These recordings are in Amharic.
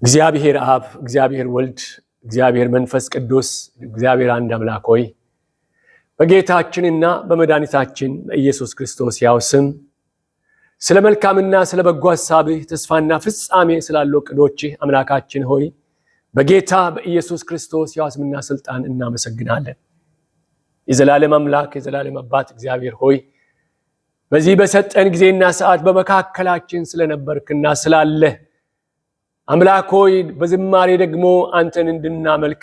እግዚአብሔር አብ፣ እግዚአብሔር ወልድ፣ እግዚአብሔር መንፈስ ቅዱስ፣ እግዚአብሔር አንድ አምላክ ሆይ በጌታችንና በመድኃኒታችን በኢየሱስ ክርስቶስ ያው ስም ስለ መልካምና ስለ በጎ ሐሳብህ ተስፋና ፍጻሜ ስላለው ዕቅዶችህ አምላካችን ሆይ በጌታ በኢየሱስ ክርስቶስ ያው ስምና ስልጣን እናመሰግናለን። የዘላለም አምላክ የዘላለም አባት እግዚአብሔር ሆይ በዚህ በሰጠን ጊዜና ሰዓት በመካከላችን ስለነበርክና ስላለህ አምላክ ሆይ በዝማሬ ደግሞ አንተን እንድናመልክ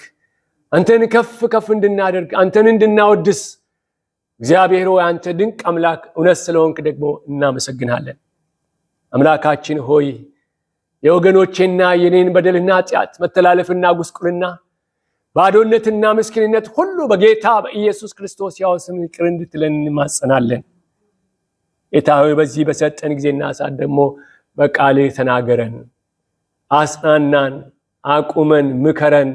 አንተን ከፍ ከፍ እንድናደርግ አንተን እንድናወድስ እግዚአብሔር ሆይ አንተ ድንቅ አምላክ እውነት ስለሆንክ ደግሞ እናመሰግናለን። አምላካችን ሆይ የወገኖቼና የኔን በደልና ኃጢአት መተላለፍና ጉስቁልና ባዶነትና ምስኪንነት ሁሉ በጌታ በኢየሱስ ክርስቶስ ያው ስም ይቅር እንድትለን እንማጸናለን። ጌታ ሆይ በዚህ በሰጠን ጊዜና ሰዓት ደግሞ በቃልህ ተናገረን፣ አጽናናን፣ አቁመን፣ ምከረን።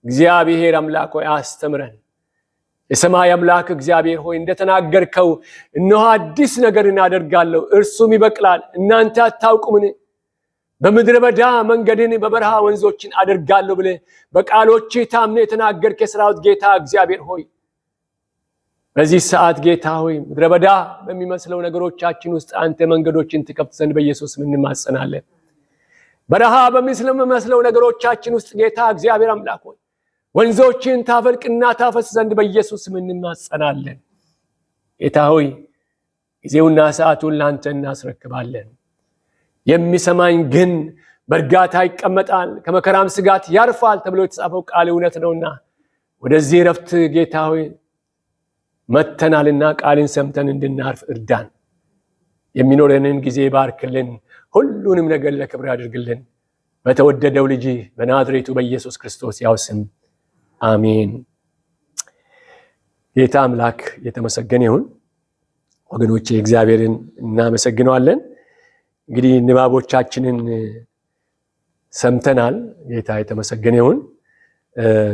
እግዚአብሔር አምላክ ሆይ አስተምረን። የሰማይ አምላክ እግዚአብሔር ሆይ እንደተናገርከው እነሆ አዲስ ነገር እናደርጋለሁ እርሱም ይበቅላል እናንተ አታውቁምን? በምድረ በዳ መንገድን በበረሃ ወንዞችን አደርጋለሁ ብለህ በቃሎችህ ታምነህ የተናገርክ የሠራዊት ጌታ እግዚአብሔር ሆይ በዚህ ሰዓት ጌታ ሆይ ምድረ በዳ በሚመስለው ነገሮቻችን ውስጥ አንተ መንገዶችን ትከፍት ዘንድ በኢየሱስ ስም እንማጸናለን። በረሃ በሚመስለው ነገሮቻችን ውስጥ ጌታ እግዚአብሔር አምላክ ሆይ ወንዞችን ታፈልቅና ታፈስ ዘንድ በኢየሱስ ስም እንማጸናለን። ጌታ ሆይ ጊዜውና ሰዓቱን ላንተ እናስረክባለን። የሚሰማኝ ግን በእርጋታ ይቀመጣል ከመከራም ስጋት ያርፋል ተብሎ የተጻፈው ቃል እውነት ነውና ወደዚህ ረፍት ጌታ ሆይ መተናልና ቃልን ሰምተን እንድናርፍ እርዳን። የሚኖረንን ጊዜ ባርክልን፣ ሁሉንም ነገር ለክብር ያድርግልን። በተወደደው ልጅ በናዝሬቱ በኢየሱስ ክርስቶስ ያው ስም አሜን። ጌታ አምላክ የተመሰገነ ይሁን። ወገኖቼ እግዚአብሔርን እናመሰግነዋለን። እንግዲህ ንባቦቻችንን ሰምተናል። ጌታ የተመሰገነ ይሁን።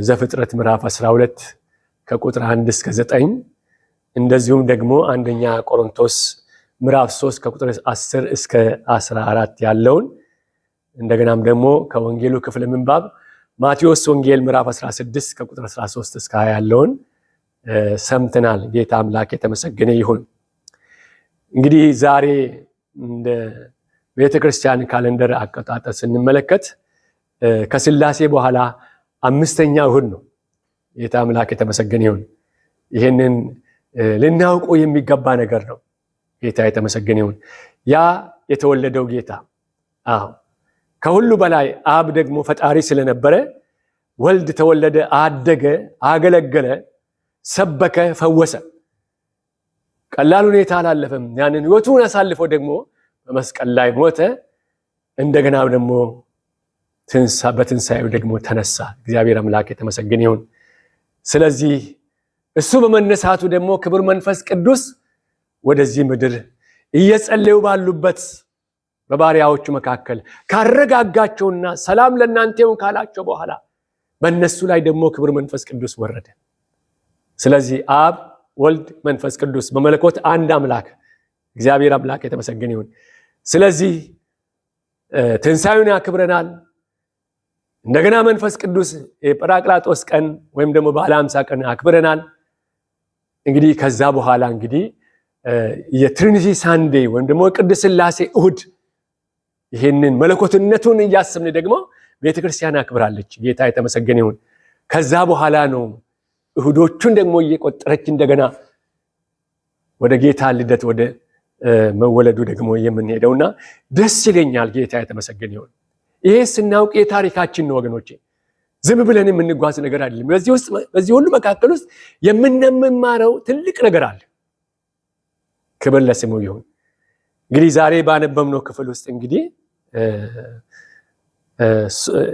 ዘፍጥረት ምዕራፍ 12 ከቁጥር 1 እስከ 9 እንደዚሁም ደግሞ አንደኛ ቆሮንቶስ ምዕራፍ 3 ከቁጥር 10 እስከ 14 ያለውን እንደገናም ደግሞ ከወንጌሉ ክፍል ምንባብ ማቴዎስ ወንጌል ምዕራፍ 16 ከቁጥር 13 እስከ 20 ያለውን ሰምተናል። ጌታ አምላክ የተመሰገነ ይሁን። እንግዲህ ዛሬ እንደ ቤተክርስቲያን ካሌንደር አቆጣጠር ስንመለከት ከስላሴ በኋላ አምስተኛው እሁድ ነው። ጌታ አምላክ የተመሰገነ ይሁን። ይሄንን ልናውቀው የሚገባ ነገር ነው። ጌታ የተመሰገነ ይሁን። ያ የተወለደው ጌታ ከሁሉ በላይ አብ ደግሞ ፈጣሪ ስለነበረ ወልድ ተወለደ፣ አደገ፣ አገለገለ፣ ሰበከ፣ ፈወሰ። ቀላል ሁኔታ አላለፈም። ያንን ሕይወቱን አሳልፎ ደግሞ በመስቀል ላይ ሞተ። እንደገና ደግሞ በትንሣኤው ደግሞ ተነሳ። እግዚአብሔር አምላክ የተመሰገነ ይሁን። ስለዚህ እሱ በመነሳቱ ደግሞ ክብር መንፈስ ቅዱስ ወደዚህ ምድር እየጸለዩ ባሉበት በባሪያዎቹ መካከል ካረጋጋቸውና ሰላም ለእናንተ ይሁን ካላቸው በኋላ በእነሱ ላይ ደግሞ ክብር መንፈስ ቅዱስ ወረደ። ስለዚህ አብ ወልድ መንፈስ ቅዱስ በመለኮት አንድ አምላክ እግዚአብሔር አምላክ የተመሰገነ ይሁን። ስለዚህ ትንሣኤውን ያክብረናል። እንደገና መንፈስ ቅዱስ የጰራቅሊጦስ ቀን ወይም ደግሞ በዓለ ሃምሳ ቀን አክብረናል። እንግዲህ ከዛ በኋላ እንግዲህ የትሪኒቲ ሳንዴ ወይም ደግሞ ቅድስት ሥላሴ እሁድ ይሄንን መለኮትነቱን እያሰብን ደግሞ ቤተክርስቲያን አክብራለች። ጌታ የተመሰገነ ይሁን። ከዛ በኋላ ነው እሁዶቹን ደግሞ እየቆጠረች እንደገና ወደ ጌታ ልደት ወደ መወለዱ ደግሞ የምንሄደውና ደስ ይለኛል። ጌታ የተመሰገነ ይሁን። ይሄ ስናውቅ የታሪካችን ነው ወገኖቼ፣ ዝም ብለን የምንጓዝ ነገር አይደለም። በዚህ ሁሉ መካከል ውስጥ የምንማረው ትልቅ ነገር አለ። ክብር ለስሙ ይሁን። እንግዲህ ዛሬ ባነበብነው ክፍል ውስጥ እንግዲህ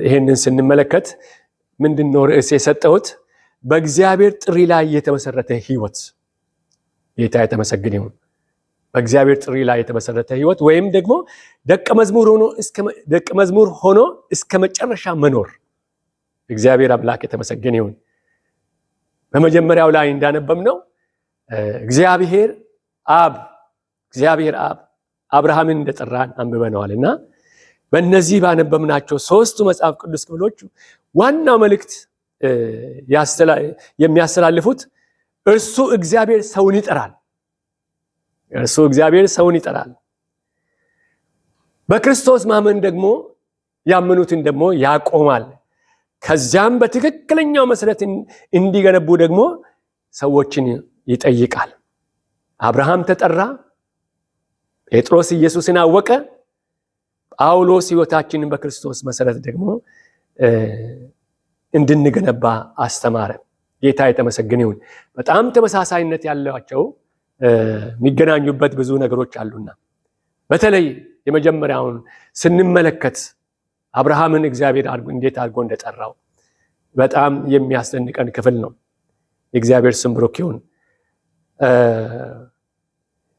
ይሄንን ስንመለከት ምንድነው ርዕስ የሰጠሁት? በእግዚአብሔር ጥሪ ላይ የተመሰረተ ሕይወት። ጌታ የተመሰገነ ይሁን። በእግዚአብሔር ጥሪ ላይ የተመሰረተ ሕይወት ወይም ደግሞ ደቀ መዝሙር ሆኖ እስከ መጨረሻ መኖር። እግዚአብሔር አምላክ የተመሰገነ ይሁን። በመጀመሪያው ላይ እንዳነበብነው እግዚአብሔር አብ አብርሃምን እንደጠራን አንብበነዋልና በእነዚህ ባነበብናቸው ሶስቱ መጽሐፍ ቅዱስ ክፍሎች ዋናው መልእክት የሚያስተላልፉት እርሱ እግዚአብሔር ሰውን ይጠራል። እርሱ እግዚአብሔር ሰውን ይጠራል። በክርስቶስ ማመን ደግሞ ያመኑትን ደግሞ ያቆማል። ከዚያም በትክክለኛው መሰረት እንዲገነቡ ደግሞ ሰዎችን ይጠይቃል። አብርሃም ተጠራ፣ ጴጥሮስ ኢየሱስን አወቀ፣ ጳውሎስ ሕይወታችንን በክርስቶስ መሰረት ደግሞ እንድንገነባ አስተማረ። ጌታ የተመሰገነ ይሁን። በጣም ተመሳሳይነት ያላቸው የሚገናኙበት ብዙ ነገሮች አሉና በተለይ የመጀመሪያውን ስንመለከት አብርሃምን እግዚአብሔር እንዴት አድርጎ እንደጠራው በጣም የሚያስደንቀን ክፍል ነው። የእግዚአብሔር ስም ብሩክ ይሁን።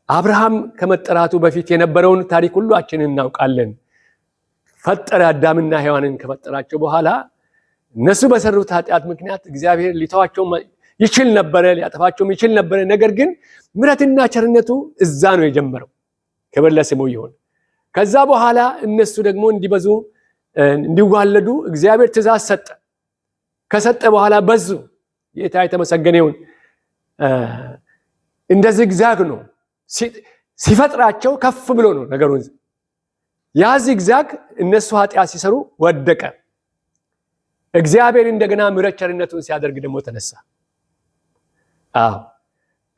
አብርሃም ከመጠራቱ በፊት የነበረውን ታሪክ ሁላችንን እናውቃለን። ፈጠረ። አዳምና ሔዋንን ከፈጠራቸው በኋላ እነሱ በሰሩት ኃጢአት ምክንያት እግዚአብሔር ሊተዋቸው ይችል ነበረ፣ ሊያጠፋቸውም ይችል ነበረ። ነገር ግን ምሕረትና ቸርነቱ እዛ ነው የጀመረው። ክብር ለስሙ ይሁን። ከዛ በኋላ እነሱ ደግሞ እንዲበዙ እንዲዋለዱ እግዚአብሔር ትእዛዝ ሰጠ። ከሰጠ በኋላ በዙ። ጌታ የተመሰገነ ይሁን። እንደ ዝግዛግ ነው ሲፈጥራቸው፣ ከፍ ብሎ ነው ነገሩን። ያ ዝግዛግ እነሱ ኃጢአት ሲሰሩ ወደቀ። እግዚአብሔር እንደገና ምሕረት ቸርነቱን ሲያደርግ ደግሞ ተነሳ።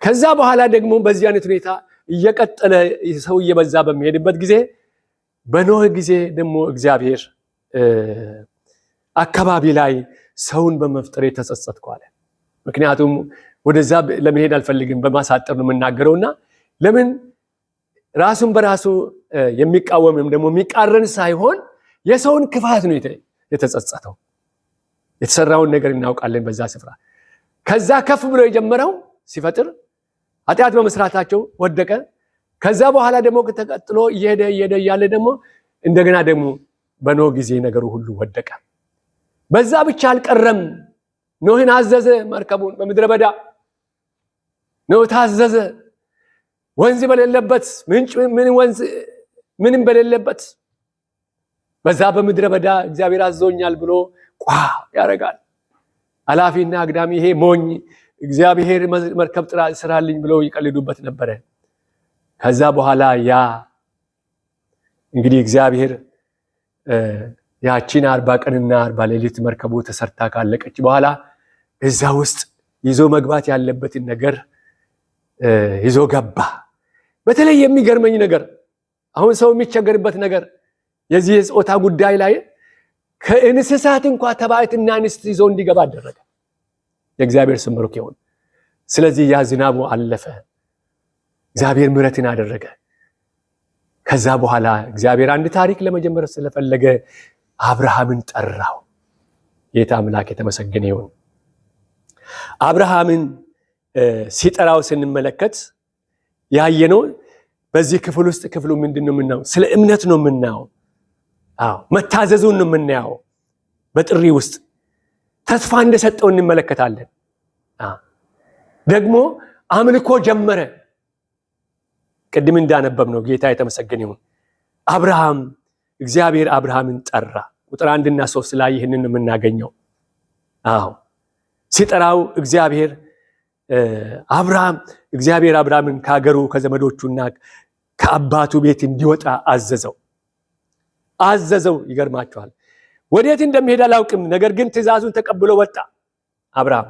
ከዛ በኋላ ደግሞ በዚህ አይነት ሁኔታ እየቀጠለ ሰው እየበዛ በሚሄድበት ጊዜ በኖህ ጊዜ ደግሞ እግዚአብሔር አካባቢ ላይ ሰውን በመፍጠር ተጸጸትኩ አለ። ምክንያቱም ወደዛ ለመሄድ አልፈልግም በማሳጠር ነው የምናገረውና ለምን ራሱን በራሱ የሚቃወምም ደግሞ የሚቃረን ሳይሆን የሰውን ክፋት ነው የተጸጸተው። የተሰራውን ነገር እናውቃለን በዛ ስፍራ። ከዛ ከፍ ብሎ የጀመረው ሲፈጥር ኃጢአት በመስራታቸው ወደቀ። ከዛ በኋላ ደግሞ ተቀጥሎ እየሄደ እያለ ደግሞ እንደገና ደግሞ በኖህ ጊዜ ነገሩ ሁሉ ወደቀ። በዛ ብቻ አልቀረም። ኖህን አዘዘ መርከቡን በምድረ በዳ ኖህ ታዘዘ። ወንዝ በሌለበት ምንጭ ምንም በሌለበት በዛ በምድረ በዳ እግዚአብሔር አዞኛል ብሎ ቋ ያረጋል። አላፊና አግዳሚ ይሄ ሞኝ እግዚአብሔር መርከብ ስራልኝ ብለው ይቀልዱበት ነበረ። ከዛ በኋላ ያ እንግዲህ እግዚአብሔር ያቺን 40 ቀንና 40 ሌሊት መርከቡ ተሰርታ ካለቀች በኋላ እዛ ውስጥ ይዞ መግባት ያለበትን ነገር ይዞ ገባ። በተለይ የሚገርመኝ ነገር አሁን ሰው የሚቸገርበት ነገር የዚህ የጾታ ጉዳይ ላይ ከእንስሳት እንኳን ተባዕትና እንስት ይዞ እንዲገባ አደረገ። የእግዚአብሔር ስም ብሩክ ይሁን። ስለዚህ ያ ዝናቡ አለፈ። እግዚአብሔር ምሕረትን አደረገ። ከዛ በኋላ እግዚአብሔር አንድ ታሪክ ለመጀመር ስለፈለገ አብርሃምን ጠራው። ጌታ አምላክ የተመሰገነ ይሁን። አብርሃምን ሲጠራው ስንመለከት ያየነው በዚህ ክፍል ውስጥ ክፍሉ ምንድነው የምናየው? ስለ እምነት ነው የምናየው። መታዘዙን ነው የምናየው። በጥሪ ውስጥ ተስፋ እንደሰጠው እንመለከታለን። ደግሞ አምልኮ ጀመረ። ቅድም እንዳነበብ ነው። ጌታ የተመሰገነ ይሁን። እግዚአብሔር አብርሃምን ጠራ። ቁጥር 1 እና 3 ላይ ይህንን የምናገኘው። ሲጠራው እግዚአብሔር አብርሃምን ከሀገሩ ከዘመዶቹና ከአባቱ ቤት እንዲወጣ አዘዘው። ይገርማችኋል። ወዴት እንደሚሄድ አላውቅም። ነገር ግን ትእዛዙን ተቀብሎ ወጣ። አብርሃም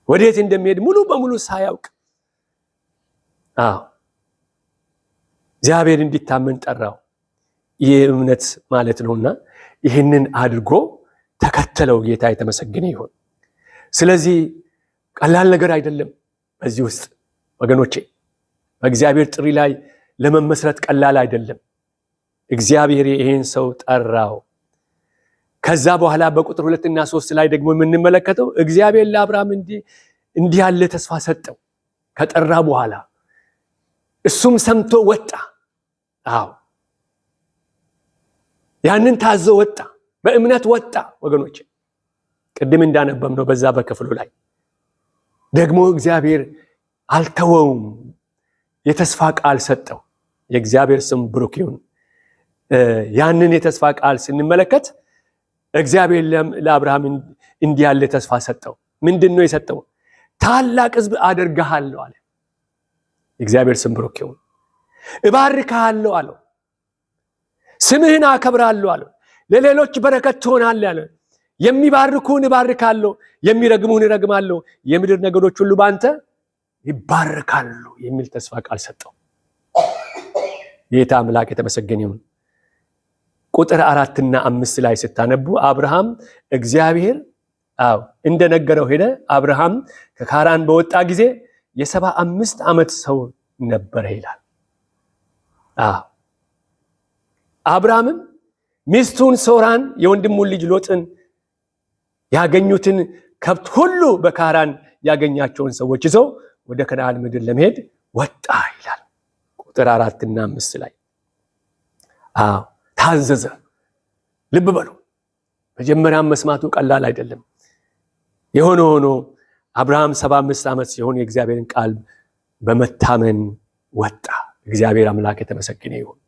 ወዴት እንደሚሄድ ሙሉ በሙሉ ሳያውቅ እግዚአብሔር እንዲታመን ጠራው። ይህ እምነት ማለት ነውና ይህንን አድርጎ ተከተለው። ጌታ የተመሰገነ ይሁን። ስለዚህ ቀላል ነገር አይደለም። በዚህ ውስጥ ወገኖቼ በእግዚአብሔር ጥሪ ላይ ለመመስረት ቀላል አይደለም። እግዚአብሔር ይህን ሰው ጠራው። ከዛ በኋላ በቁጥር 2 እና 3 ላይ ደግሞ የምንመለከተው እግዚአብሔር ለአብርሃም እንዲህ ያለ ተስፋ ሰጠው። ከጠራ በኋላ እሱም ሰምቶ ወጣ። ያንን ታዞ ወጣ። በእምነት ወጣ። ወገኖቼ ቅድም እንዳነበብነው በዛ በክፍሉ ላይ ደግሞ እግዚአብሔር አልተወውም። የተስፋ ቃል ሰጠው። የእግዚአብሔር ስም ብሩክ ይሁን። ያንን የተስፋ ቃል ስንመለከት እግዚአብሔር ለአብርሃም እንዲህ ያለ ተስፋ ሰጠው። ምንድነው የሰጠው? ታላቅ ሕዝብ አደርግሃለሁ አለ። እግዚአብሔር ስም ብሩክ ይሁን። እባርክሃለሁ አለው። ስምህን አከብራለሁ አለው። ለሌሎች በረከት ትሆናለህ አለ። የሚባርኩህን እባርካለሁ፣ የሚረግሙህን እረግማለሁ፣ የምድር ነገዶች ሁሉ ባንተ ይባረካሉ የሚል ተስፋ ቃል ሰጠው። ጌታ አምላክ የተመሰገነ ይሁን። ቁጥር 4 እና 5 ላይ ስታነቡ አብርሃም እግዚአብሔር እንደነገረው ሄደ። አብርሃም ከካራን በወጣ ጊዜ የ75 ዓመት ሰው ነበረ ይላል። አብርሃምም ሚስቱን ሶራን የወንድሙን ልጅ ሎጥን ያገኙትን ከብት ሁሉ በካራን ያገኛቸውን ሰዎች ይዘው ወደ ከነዓን ምድር ለመሄድ ወጣ ይላል። ቁጥር 4 እና 5 ላይ ታዘዘ። ልብ በሉ፣ መጀመሪያም መስማቱ ቀላል አይደለም። የሆነ ሆኖ አብርሃም 75 ዓመት ሲሆን የእግዚአብሔርን ቃል በመታመን ወጣ። እግዚአብሔር አምላክ የተመሰገነ ይሁን።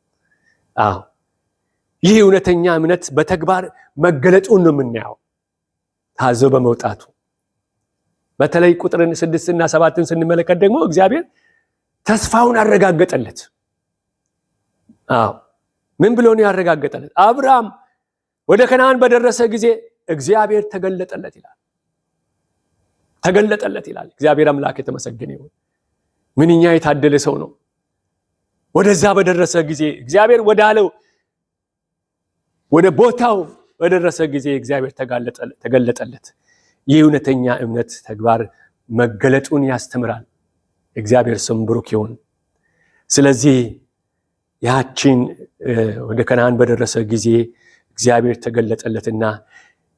ይህ እውነተኛ እምነት በተግባር መገለጡን ነው የምናየው። ታዞ በመውጣቱ በተለይ ቁጥር 6 እና 7 ስንመለከት ደግሞ እግዚአብሔር ተስፋውን አረጋገጠለት። ምን ብሎ ነው ያረጋገጠለት? አብርሃም ወደ ከነዓን በደረሰ ጊዜ እግዚአብሔር ተገለጠለት ይላል። እግዚአብሔር አምላክ የተመሰገነ ይሁን። ምንኛ የታደለ ሰው ነው! ወደዛ በደረሰ ጊዜ እግዚአብሔር ወዳለው ወደ ቦታው በደረሰ ጊዜ እግዚአብሔር ተገለጠለት። ይህ እውነተኛ እምነት ተግባር መገለጡን ያስተምራል። እግዚአብሔር ስም ብሩክ ይሁን። ስለዚህ ያችን ወደ ከነዓን በደረሰ ጊዜ እግዚአብሔር ተገለጠለትና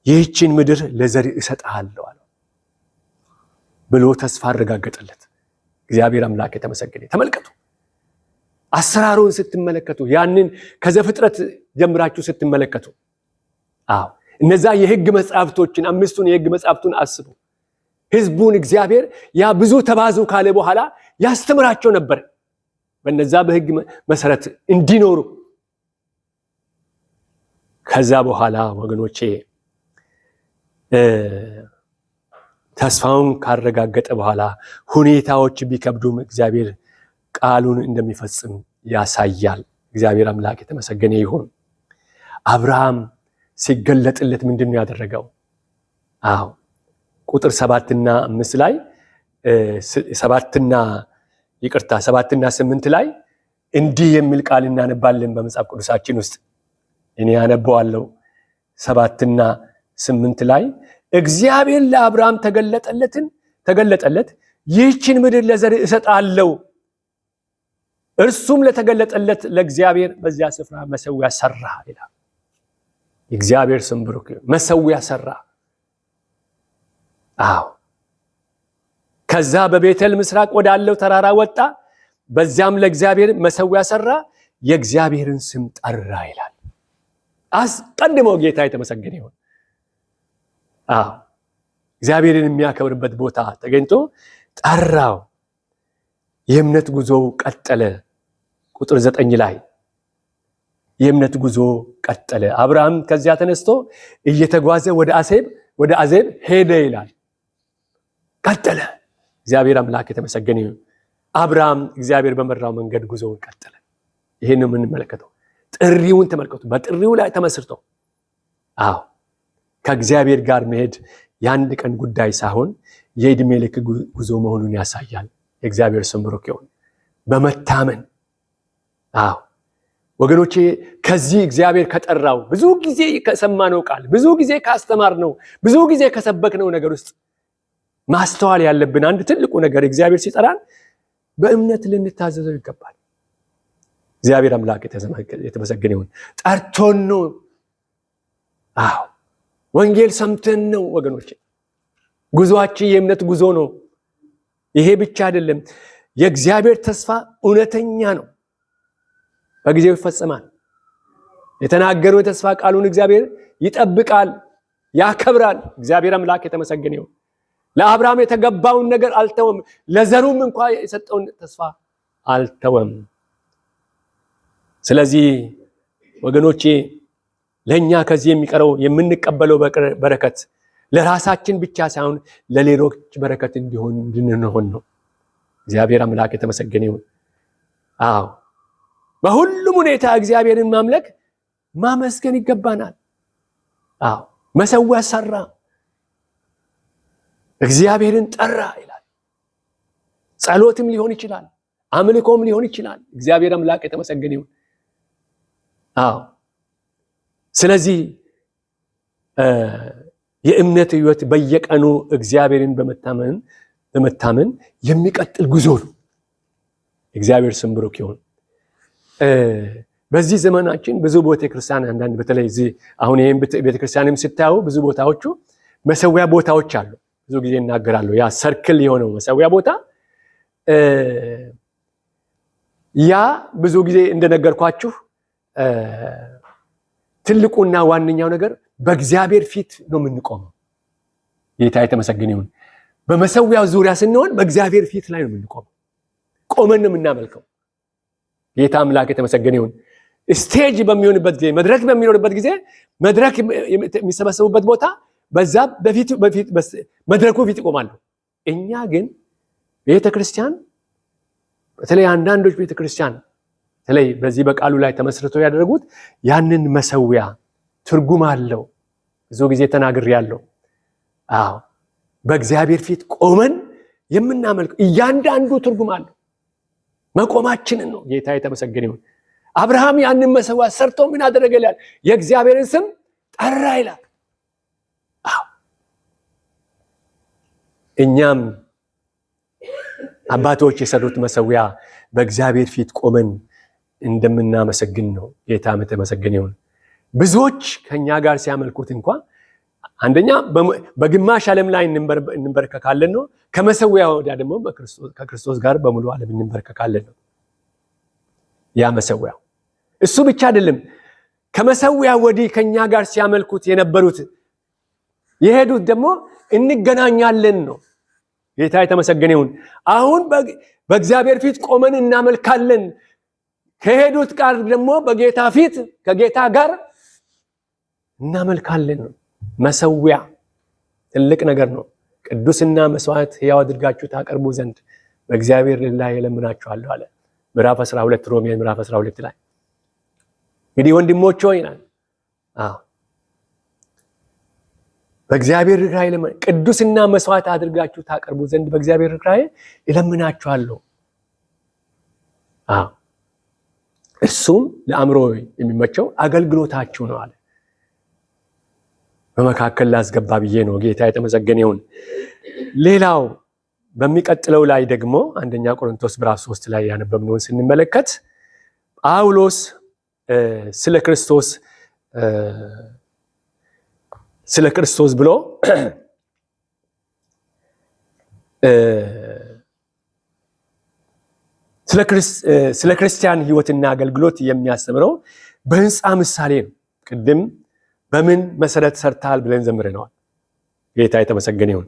ይህችን ምድር ለዘር እሰጥሃለሁ አለው ብሎ ተስፋ አረጋገጠለት። እግዚአብሔር አምላክ የተመሰገነ። ተመልከቱ፣ አሰራሩን ስትመለከቱ፣ ያንን ከዘፍጥረት ጀምራችሁ ስትመለከቱ፣ እነዛ የሕግ መጽሐፍቶችን 5ቱን የሕግ መጽሐፍቱን አስቡ። ሕዝቡን እግዚአብሔር ያ ብዙ ተባዙ ካለ በኋላ ያስተምራቸው ነበር፣ በነዛ በሕግ መሰረት እንዲኖሩ። ከዛ በኋላ ወገኖቼ ተስፋውን ካረጋገጠ በኋላ ሁኔታዎች ቢከብዱም እግዚአብሔር ቃሉን እንደሚፈጽም ያሳያል። እግዚአብሔር አምላክ የተመሰገነ ይሁን። አብርሃም ሲገለጥለት ምንድነው ያደረገው? ቁጥር 7 እና 5 ላይ 7 እና 8 ላይ እንዲህ የሚል ቃል እናነባለን በመጽሐፍ ቅዱሳችን ውስጥ። እኔ ያነበዋለሁ። 7 እና 8 ላይ እግዚአብሔር ለአብርሃም ተገለጠለት፣ ይህችን ምድር ለዘር እሰጣለሁ። እርሱም ለተገለጠለት ለእግዚአብሔር በዚያ ስፍራ መሰዊያ ሰራ ይላል። እግዚአብሔር ስም ብሩክ ይሁን። መሰዊያ ሰራ። ከዛ በቤተል ምስራቅ ወዳለው ተራራ ወጣ፣ በዚያም ለእግዚአብሔር መሰዊያ ሰራ፣ የእግዚአብሔርን ስም ጠራ ይላል። አስቀድሞ ጌታ የተመሰገነ ይሁን። እግዚአብሔርን የሚያከብርበት ቦታ ተገኝቶ ጠራው። የእምነት ጉዞው ቀጠለ። ቁጥር 9 ላይ የእምነት ጉዞ ቀጠለ። አብርሃም ከዚያ ተነስቶ እየተጓዘ ወደ አዜብ ሄደ ይላል። ቀጠለ። እግዚአብሔር አምላክ የተመሰገነ ይሁን። አብርሃም እግዚአብሔር በመራው መንገድ ጉዞውን ቀጠለ። ይሄን ነው የምንመለከተው። ጥሪውን ተመልከቱ። በጥሪው ላይ ተመስርቶ ከእግዚአብሔር ጋር መሄድ የአንድ ቀን ጉዳይ ሳይሆን የዕድሜ ልክ ጉዞ መሆኑን ያሳያል። የእግዚአብሔር ስም ብሩክ ይሁን። በመታመን ወገኖቼ፣ ከዚህ እግዚአብሔር ከጠራው ብዙ ጊዜ ከሰማነው ቃል፣ ብዙ ጊዜ ካስተማርነው፣ ብዙ ጊዜ ከሰበክነው ነገር ውስጥ ማስተዋል ያለብን አንድ ትልቁ ነገር እግዚአብሔር ሲጠራን በእምነት ልንታዘዘው ይገባል። እግዚአብሔር አምላክ የተመሰገነ ይሁን። ጠርቶን ነው። ወንጌል ሰምተን ነው ወገኖቼ። ጉዞአችን የእምነት ጉዞ ነው። ይሄ ብቻ አይደለም። የእግዚአብሔር ተስፋ እውነተኛ ነው። በጊዜው ይፈጸማል። የተናገረው የተስፋ ቃሉን እግዚአብሔር ይጠብቃል፣ ያከብራል። እግዚአብሔር አምላክ የተመሰገነ ይሁን። ለአብርሃም የተገባውን ነገር አልተወም። ለዘሩም እንኳን የሰጠውን ተስፋ አልተወም። ስለዚህ ወገኖቼ ለኛ ከዚህ የሚቀረው የምንቀበለው በረከት ለራሳችን ብቻ ሳይሆን ለሌሎች በረከት እንዲሆን እንድንሆን ነው። እግዚአብሔር አምላክ የተመሰገነ ይሁን። አዎ በሁሉም ሁኔታ እግዚአብሔርን ማምለክ ማመስገን ይገባናል። አዎ መሰዊያ ሰራ፣ እግዚአብሔርን ጠራ ይላል። ጸሎትም ሊሆን ይችላል፣ አምልኮም ሊሆን ይችላል። እግዚአብሔር አምላክ የተመሰገነ ይሁን። አዎ ስለዚህ የእምነት ህይወት በየቀኑ እግዚአብሔርን በመታመን የሚቀጥል ጉዞ ነው። እግዚአብሔር ስም ብሩክ ይሁን። በዚህ ዘመናችን ብዙ ቤተክርስቲያን አንዳንድ በተለይ አሁን ይሄን ቤተክርስቲያንም ስታዩ ብዙ ቦታዎቹ መሰዊያ ቦታዎች አሉ። ብዙ ጊዜ እናገራለሁ። ያ ሰርክል የሆነው መሰዊያ ቦታ ያ ብዙ ጊዜ እንደነገርኳችሁ ትልቁና ዋነኛው ነገር በእግዚአብሔር ፊት ነው የምንቆመው። ጌታ የተመሰገነ ይሁን። በመሰዊያው ዙሪያ ስንሆን በእግዚአብሔር ፊት ላይ ነው የምንቆመው። ቆመን ነው የምናመልከው። ጌታ አምላክ የተመሰገነ ይሁን። ስቴጅ በሚሆንበት ጊዜ፣ መድረክ በሚኖርበት ጊዜ፣ መድረክ የሚሰበሰቡበት ቦታ በዛ በፊት መድረኩ ፊት ይቆማሉ። እኛ ግን ቤተክርስቲያን በተለይ አንዳንዶች ቤተክርስቲያን በተለይ በዚህ በቃሉ ላይ ተመስርተው ያደረጉት ያንን መሰዊያ ትርጉም አለው። ብዙ ጊዜ ተናግሬያለሁ። አዎ በእግዚአብሔር ፊት ቆመን የምናመልከው እያንዳንዱ ትርጉም አለው። መቆማችንን ነው። ጌታ የተመሰገነ ይሁን። አብርሃም ያንን መሰዊያ ሰርቶ ምን አደረገ ይላል? የእግዚአብሔርን ስም ጠራ ይላል። አዎ እኛም አባቶች የሰሩት መሰዊያ በእግዚአብሔር ፊት ቆመን እንደምናመሰግን ነው። ጌታ የተመሰገነ ይሁን። ብዙዎች ከኛ ጋር ሲያመልኩት እንኳን አንደኛ በግማሽ ዓለም ላይ እንበረከካለን ነው። ከመሰዊያ ወዲያ ደግሞ ከክርስቶስ ጋር በሙሉ ዓለም እንበረከካለን ነው። ያ መሰዊያው እሱ ብቻ አይደለም። ከመሰዊያ ወዲህ ከኛ ጋር ሲያመልኩት የነበሩት የሄዱት ደግሞ እንገናኛለን ነው። ጌታ የተመሰገነ ይሁን። አሁን በእግዚአብሔር ፊት ቆመን እናመልካለን። ከሄዱት ጋር ደግሞ በጌታ ፊት ከጌታ ጋር እናመልካለን ነው። መሰዊያ ትልቅ ነገር ነው። ቅዱስና መስዋዕት ሕያው አድርጋችሁ ታቀርቡ ዘንድ በእግዚአብሔር ላይ እለምናችኋለሁ አለ። ምዕራፍ 12 ሮሜ ምዕራፍ 12 ላይ እንግዲህ ወንድሞች ሆይ ይላል። በእግዚአብሔር ላይ ቅዱስና መስዋዕት አድርጋችሁ ታቀርቡ ዘንድ በእግዚአብሔር ላይ እለምናችኋለሁ። እሱም ለአእምሮ የሚመቸው አገልግሎታችሁ ነው አለ። በመካከል ላስገባ ብዬ ነው። ጌታ የተመሰገነ ይሁን። ሌላው በሚቀጥለው ላይ ደግሞ አንደኛ ቆሮንቶስ ምዕራፍ 3 ላይ ያነበብነውን ስንመለከት ጳውሎስ ስለ ክርስቶስ ብሎ ስለ ክርስቲያን ሕይወትና አገልግሎት የሚያስተምረው በህንፃ ምሳሌ ነው። ቅድም በምን መሰረት ሰርታል ብለን ዘምረናል። ጌታ የተመሰገነ ይሁን።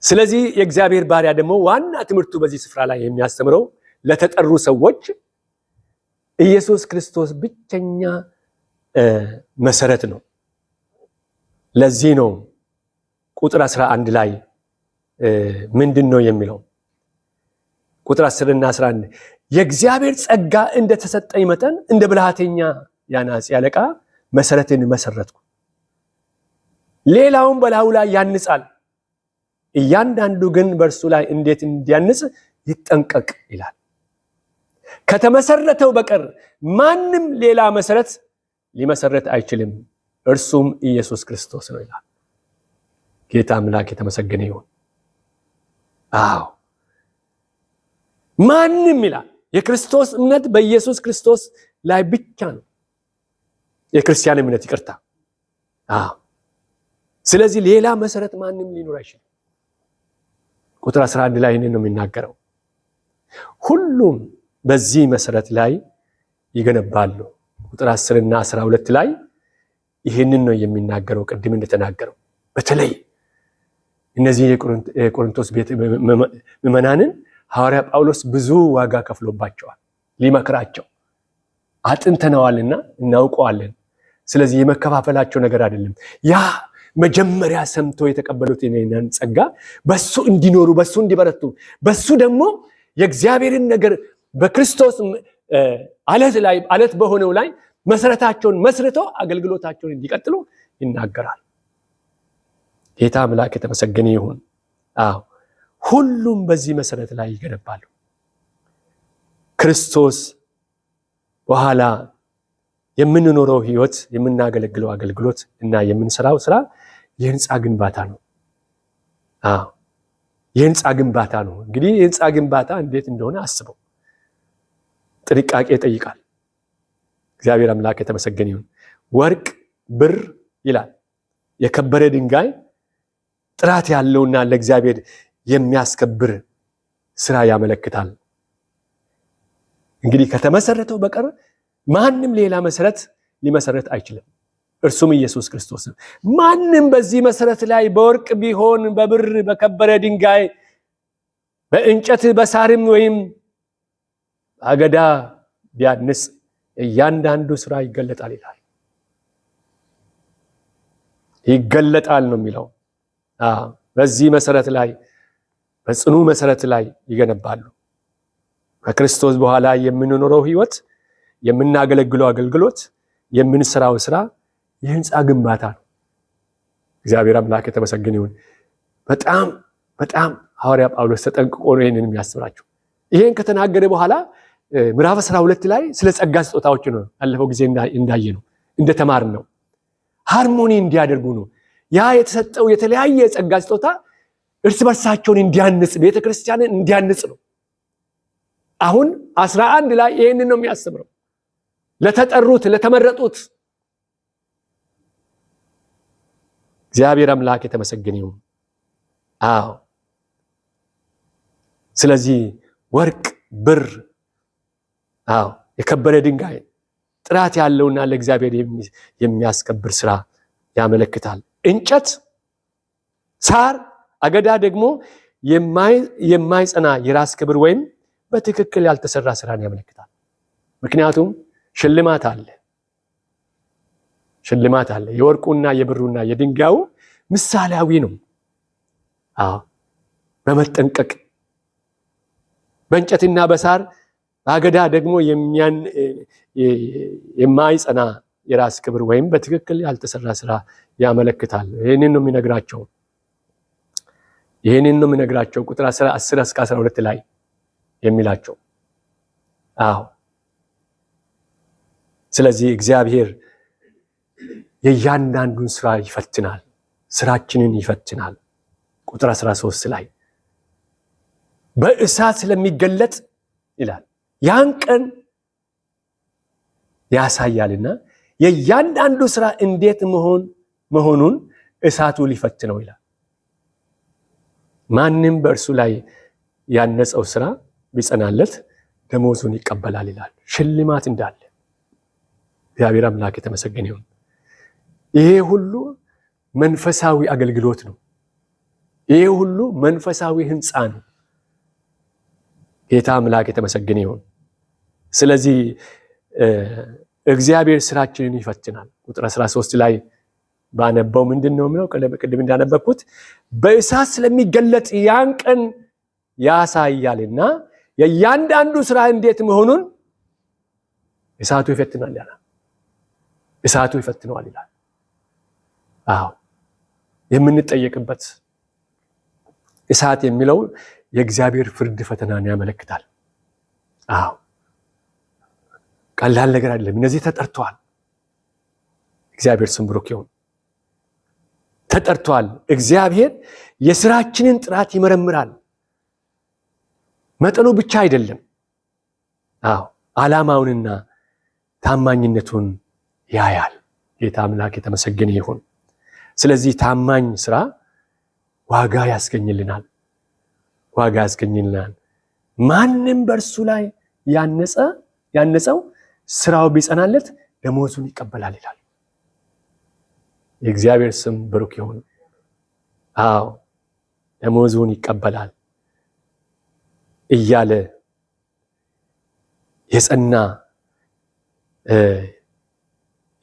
ስለዚህ የእግዚአብሔር ባሪያ ደግሞ ዋና ትምህርቱ በዚህ ስፍራ ላይ የሚያስተምረው ለተጠሩ ሰዎች ኢየሱስ ክርስቶስ ብቸኛ መሰረት ነው። ለዚህ ነው ቁጥር 11 ላይ ምንድን ነው የሚለው? ቁጥር 10 እና 11 የእግዚአብሔር ጸጋ እንደተሰጠኝ መጠን እንደ ብልሃተኛ ያናጺ አለቃ መሰረትን መሰረትኩ፣ ሌላውን በላዩ ላይ ያንጻል፣ እያንዳንዱ ግን በእርሱ ላይ እንዴት እንዲያንጽ ይጠንቀቅ ይላል። ከተመሰረተው በቀር ማንም ሌላ መሰረት ሊመሰረት አይችልም፣ እርሱም ኢየሱስ ክርስቶስ ነው ይላል። ጌታ አምላክ የተመሰገነ ይሁን። አዎ ማንም ይላል። የክርስቶስ እምነት በኢየሱስ ክርስቶስ ላይ ብቻ ነው የክርስቲያን እምነት። ይቅርታ። ስለዚህ ሌላ መሰረት ማንም ሊኖር አይችልም። ቁጥር 11 ላይ ይህንን ነው የሚናገረው። ሁሉም በዚህ መሰረት ላይ ይገነባሉ። ቁጥር 10 እና 12 ላይ ይህንን ነው የሚናገረው። ቅድም እንደተናገረው በተለይ እነዚህ የቆሮንቶስ ቤተ ምዕመናንን ሐዋርያ ጳውሎስ ብዙ ዋጋ ከፍሎባቸዋል ሊመክራቸው። አጥንተነዋልና እናውቀዋለን። ስለዚህ የመከፋፈላቸው ነገር አይደለም። ያ መጀመሪያ ሰምቶ የተቀበሉት የኔን ጸጋ በሱ እንዲኖሩ፣ በሱ እንዲበረቱ፣ በሱ ደግሞ የእግዚአብሔርን ነገር በክርስቶስ አለት በሆነው ላይ መሰረታቸውን መስርተው አገልግሎታቸውን እንዲቀጥሉ ይናገራል። ጌታ አምላክ የተመሰገነ ይሁን። ሁሉም በዚህ መሰረት ላይ ይገነባሉ። ክርስቶስ በኋላ የምንኖረው ህይወት፣ የምናገለግለው አገልግሎት እና የምንሰራው ስራ የህንፃ ግንባታ ነው። የህንፃ ግንባታ ነው። እንግዲህ የህንፃ ግንባታ እንዴት እንደሆነ አስበው። ጥንቃቄ ይጠይቃል። እግዚአብሔር አምላክ የተመሰገነ ይሁን። ወርቅ፣ ብር ይላል የከበረ ድንጋይ ጥራት ያለውና ለእግዚአብሔር የሚያስከብር ስራ ያመለክታል። እንግዲህ ከተመሰረተው በቀር ማንም ሌላ መሰረት ሊመሰረት አይችልም። እርሱም ኢየሱስ ክርስቶስ ነው። ማንም በዚህ መሰረት ላይ በወርቅ ቢሆን፣ በብር፣ በከበረ ድንጋይ፣ በእንጨት፣ በሳርም ወይም አገዳ ቢያንስ እያንዳንዱ ስራ ይገለጣል ይላል። ይገለጣል ነው የሚለው። በዚህ መሰረት ላይ፣ በጽኑ መሰረት ላይ ይገነባሉ። ከክርስቶስ በኋላ የምንኖረው ህይወት፣ የምናገለግለው አገልግሎት፣ የምንሰራው ስራ የህንፃ ግንባታ ነው። እግዚአብሔር አምላክ የተመሰገነ ይሁን። በጣም በጣም ሐዋርያ ጳውሎስ ተጠንቅቆ ነው ይህንን የሚያስተምራቸው። ይሄን ከተናገረ በኋላ ምዕራፍ 12 ላይ ስለ ጸጋ ስጦታዎች ነው ያለፈው ጊዜ እንዳየ ነው እንደተማር ነው ሃርሞኒ እንዲያደርጉ ነው። ያ የተሰጠው የተለያየ ጸጋ ስጦታ እርስ በርሳቸውን እንዲያንጽ፣ ቤተክርስቲያንን እንዲያንጽ ነው። አሁን 11 ላይ ይሄንን ነው የሚያስተምረው። ለተጠሩት ለተመረጡት እግዚአብሔር አምላክ የተመሰገነ ይሁን። ስለዚህ ወርቅ፣ ብር፣ የከበረ ድንጋይ ጥራት ያለውና ለእግዚአብሔር የሚያስከብር ስራ ያመለክታል። እንጨት፣ ሳር፣ አገዳ ደግሞ የማይጸና የራስ ክብር ወይም በትክክል ያልተሰራ ስራን ያመለክታል። ምክንያቱም ሽልማት አለ። የወርቁና የብሩና የድንጋዩ ምሳሌያዊ ነው። በመጠንቀቅ በእንጨትና በሳር በአገዳ ደግሞ የማይጸና የራስ ክብር ወይም በትክክል ያልተሰራ ስራ ያመለክታል። ይህንን ነው የሚነግራቸው ቁጥር 10 እስከ 12 ላይ የሚላቸው። ስለዚህ እግዚአብሔር የእያንዳንዱን ስራ ይፈትናል፣ ስራችንን ይፈትናል። ቁጥር 13 ላይ በእሳት ስለሚገለጥ ይላል ያን ቀን ያሳያልና የእያንዳንዱ ስራ እንዴት መሆኑን እሳቱ ሊፈትነው ይላል። ማንም በእርሱ ላይ ያነጸው ስራ ቢጸናለት ደሞዙን ይቀበላል ይላል። ሽልማት እንዳለ እግዚአብሔር አምላክ የተመሰገነ ይሁን። ይሄ ሁሉ መንፈሳዊ አገልግሎት ነው። ይሄ ሁሉ መንፈሳዊ ህንፃ ነው። ጌታ አምላክ የተመሰገነ ይሁን። ስለዚህ እግዚአብሔር ስራችንን ይፈትናል። ቁጥር 13 ላይ ባነበው ምንድነው የሚለው? ቅድም እንዳነበብኩት በእሳት ስለሚገለጥ ያን ቀን ያሳያልና የእያንዳንዱ ስራ እንዴት መሆኑን እሳቱ ይፈትናል ይላል። እሳቱ ይፈትነዋል ይላል። የምንጠየቅበት እሳት የሚለው የእግዚአብሔር ፍርድ ፈተናን ያመለክታል። ቀላል ነገር አይደለም። እነዚህ ተጠርተዋል። እግዚአብሔር ስም ብሩክ ይሁን። ተጠርተዋል። እግዚአብሔር የስራችንን ጥራት ይመረምራል። መጠኑ ብቻ አይደለም። ዓላማውንና ታማኝነቱን ያያል። ጌታ አምላክ የተመሰገነ ይሁን። ስለዚህ ታማኝ ስራ ዋጋ ያስገኝልናል። ማንም በእርሱ ላይ ያነጸው ስራው ቢጸናለት ደሞዙን ይቀበላል ይላል። የእግዚአብሔር ስም ብሩክ ይሁን። ደሞዙን ይቀበላል እያለ የጸና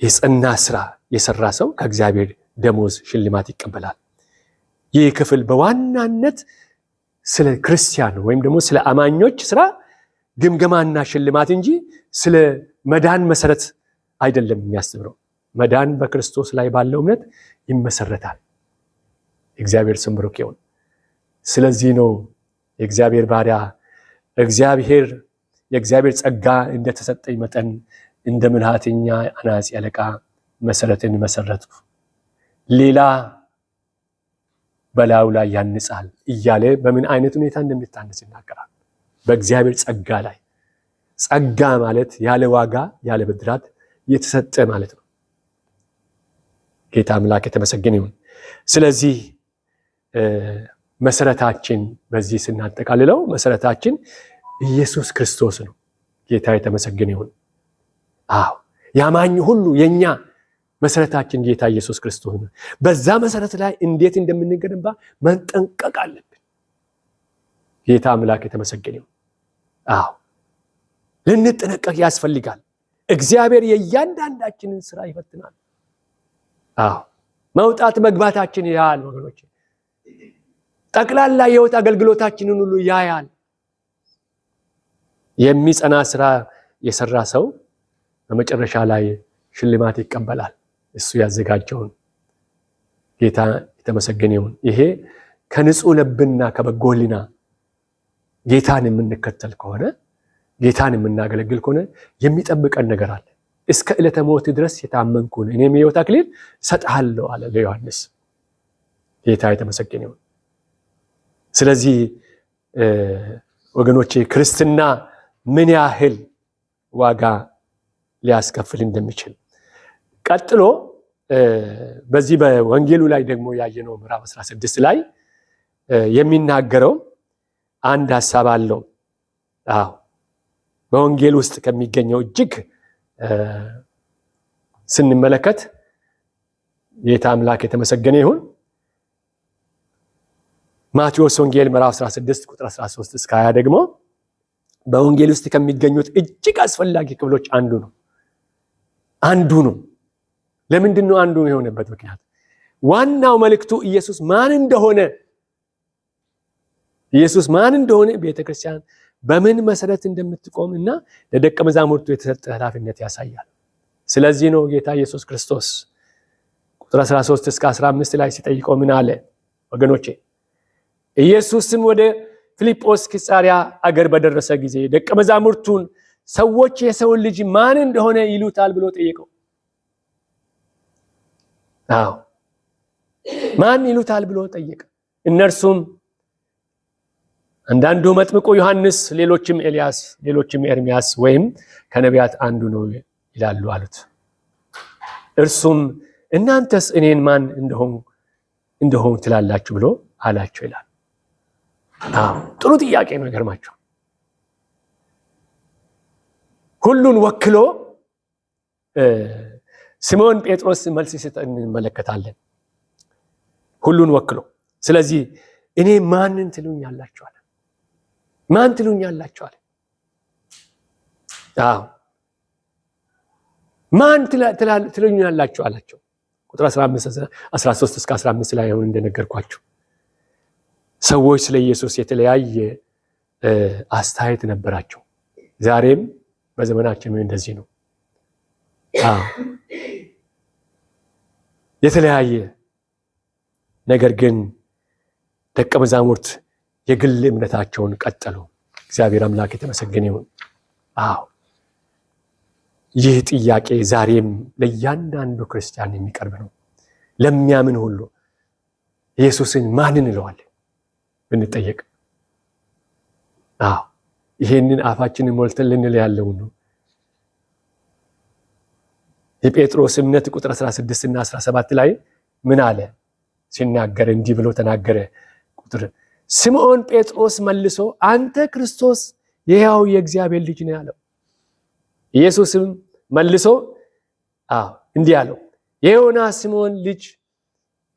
የጸና ስራ የሰራ ሰው ከእግዚአብሔር ደሞዝ ሽልማት ይቀበላል። ይህ ክፍል በዋናነት ስለ ክርስቲያን ወይም ደግሞ ስለ አማኞች ስራ ግምገማና ሽልማት እንጂ ስለ መዳን መሰረት አይደለም የሚያስተምረው። መዳን በክርስቶስ ላይ ባለው እምነት ይመሰረታል። እግዚአብሔር ስም ብሩክ ይሁን። ስለዚህ ነው የእግዚአብሔር ባሪያ የእግዚአብሔር ጸጋ እንደተሰጠኝ መጠን እንደ ምልሃተኛ አናጺ አለቃ መሰረትን መሰረቱ፣ ሌላ በላዩ ላይ ያንጻል እያለ በምን አይነት ሁኔታ እንደሚታነጽ ይናገራል። በእግዚአብሔር ጸጋ ላይ። ጸጋ ማለት ያለ ዋጋ ያለ ብድራት የተሰጠ ማለት ነው። ጌታ አምላክ የተመሰገነ ይሁን። ስለዚህ መሰረታችን በዚህ ስናጠቃልለው መሰረታችን ኢየሱስ ክርስቶስ ነው። ጌታ የተመሰገነ ይሁን። አዎ ያማኝ ሁሉ የኛ መሰረታችን ጌታ ኢየሱስ ክርስቶስ ነው። በዛ መሰረት ላይ እንዴት እንደምንገነባ መጠንቀቅ አለብን። ጌታ አምላክ የተመሰገነ ይሁን። አዎ ልንጠነቀቅ ያስፈልጋል። እግዚአብሔር የእያንዳንዳችንን ስራ ይፈትናል። አዎ መውጣት መግባታችን ያያል ወገኖች። ጠቅላላ የህይወት አገልግሎታችንን ሁሉ ያያል። የሚጸና ስራ የሰራ ሰው በመጨረሻ ላይ ሽልማት ይቀበላል። እሱ ያዘጋጀውን። ጌታ የተመሰገነ ይሁን። ይሄ ከንጹህ ልብና ከበጎ ሕሊና ጌታን የምንከተል ከሆነ ጌታን የምናገለግል ከሆነ የሚጠብቀን ነገር አለ። እስከ ዕለተ ሞት ድረስ የታመንኩ ነኝ እኔም የሕይወት አክሊል እሰጥሃለሁ አለ ለዮሐንስ። ጌታ የተመሰገነ ይሁን። ስለዚህ ወገኖቼ ክርስትና ምን ያህል ዋጋ ሊያስከፍል እንደሚችል ቀጥሎ በዚህ በወንጌሉ ላይ ደግሞ ያየነው ምዕራፍ 16 ላይ የሚናገረው አንድ ሐሳብ አለው። አዎ በወንጌል ውስጥ ከሚገኘው እጅግ ስንመለከት ጌታ አምላክ የተመሰገነ ይሁን። ማቴዎስ ወንጌል ምዕራፍ 16 ቁጥር 13 እስከ 20 ደግሞ በወንጌል ውስጥ ከሚገኙት እጅግ አስፈላጊ ክፍሎች አንዱ ነው። ለምንድን ነው አንዱ የሆነበት ምክንያት? ዋናው መልእክቱ ኢየሱስ ማን እንደሆነ ቤተክርስቲያን በምን መሰረት እንደምትቆም እና ለደቀ መዛሙርቱ የተሰጠ ኃላፊነት ያሳያል። ስለዚህ ነው ጌታ ኢየሱስ ክርስቶስ ቁጥር 13 እስከ 15 ላይ ሲጠይቀው ምን አለ ወገኖቼ? ኢየሱስም ወደ ፊልጶስ ቂሳርያ አገር በደረሰ ጊዜ ደቀ መዛሙርቱን ሰዎች የሰውን ልጅ ማን እንደሆነ ይሉታል ብሎ ጠየቀው። አዎ ማን ይሉታል ብሎ ጠየቀ። እነርሱም አንዳንዱ መጥምቁ ዮሐንስ፣ ሌሎችም ኤልያስ፣ ሌሎችም ኤርሚያስ ወይም ከነቢያት አንዱ ነው ይላሉ አሉት። እርሱም እናንተስ እኔን ማን እንደሆን ትላላችሁ ብሎ አላቸው ይላል። አዎ ጥሩ ጥያቄ ነው። ይገርማችሁ ሁሉን ወክሎ ሲሞን ጴጥሮስ መልስ ሲሰጥ እንመለከታለን። ሁሉን ወክሎ ስለዚህ እኔ ማንን ትሉኛላችሁ አለ። ማን ትሉኛላችሁ አለ። አዎ ማን ትሉኛላችሁ አላቸው። ቁጥር 13 እስከ 15 ላይ አሁን እንደነገርኳችሁ ሰዎች ስለ ኢየሱስ የተለያየ አስተያየት ነበራቸው። ዛሬም በዘመናችን እንደዚህ ነው። የተለያየ ነገር ግን ደቀ መዛሙርት የግል እምነታቸውን ቀጠሉ። እግዚአብሔር አምላክ የተመሰገነ ይሁን። አዎ ይህ ጥያቄ ዛሬም ለእያንዳንዱ ክርስቲያን የሚቀርብ ነው። ለሚያምን ሁሉ ኢየሱስን ማን እንለዋለን ብንጠየቅ፣ አዎ ይሄንን አፋችንን ሞልተን ልንል ያለው ነው። የጴጥሮስ እምነት ቁጥር 16 እና 17 ላይ ምን አለ ሲናገር እንዲህ ብሎ ተናገረ። ቁጥር ስምዖን ጴጥሮስ መልሶ አንተ ክርስቶስ የሕያው የእግዚአብሔር ልጅ ነህ አለው። ኢየሱስም መልሶ እንዲህ አለው፣ የዮናስ ስምዖን ልጅ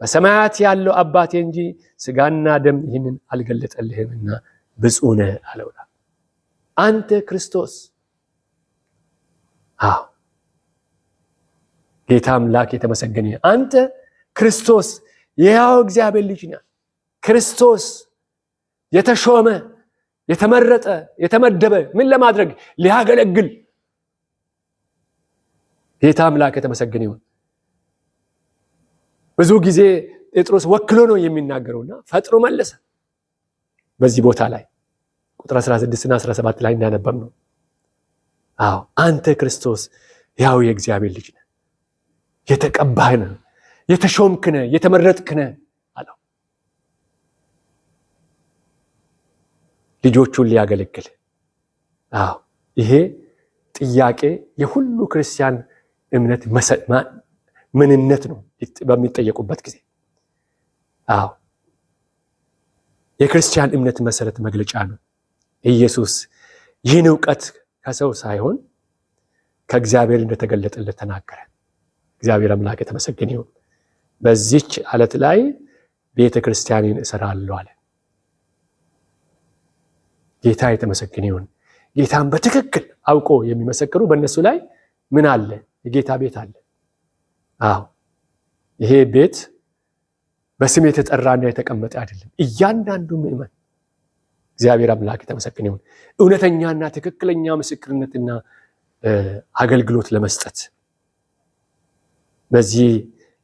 በሰማያት ያለው አባቴ እንጂ ስጋና ደም ይህንን አልገለጠልህምና ብፁዕ ነህ አለው። አንተ ክርስቶስ ጌታ አምላክ የተመሰገነ። አንተ ክርስቶስ የሕያው እግዚአብሔር ልጅ ነህ። ክርስቶስ የተሾመ የተመረጠ የተመደበ ምን ለማድረግ? ሊያገለግል። ጌታ አምላክ የተመሰገነ ይሁን። ብዙ ጊዜ ጴጥሮስ ወክሎ ነው የሚናገረውና ፈጥሮ መለሰ። በዚህ ቦታ ላይ ቁጥር 16 እና 17 ላይ እንዳነበብ ነው። አዎ አንተ ክርስቶስ ሕያው የእግዚአብሔር ልጅ ነህ፣ የተቀባህ ነህ፣ የተሾምክ ነህ፣ የተመረጥክ ነህ አለው። ልጆቹን ሊያገለግል። አዎ ይሄ ጥያቄ የሁሉ ክርስቲያን እምነት ምንነት ነው በሚጠየቁበት ጊዜ። አዎ የክርስቲያን እምነት መሰረት መግለጫ ነው። ኢየሱስ ይህን ዕውቀት ከሰው ሳይሆን ከእግዚአብሔር እንደተገለጠለት ተናገረ። እግዚአብሔር አምላክ የተመሰገነ ይሁን። በዚች ዓለት ላይ ቤተ ክርስቲያንን እሰራለሁ አለ። ጌታ የተመሰገነ ይሁን። ጌታን በትክክል አውቆ የሚመሰክሩ በእነሱ ላይ ምን አለ? የጌታ ቤት አለ። አዎ ይሄ ቤት በስም የተጠራና የተቀመጠ አይደለም። እያንዳንዱ ምእመን እግዚአብሔር አምላክ የተመሰገነ ይሁን እውነተኛና ትክክለኛ ምስክርነትና አገልግሎት ለመስጠት በዚህ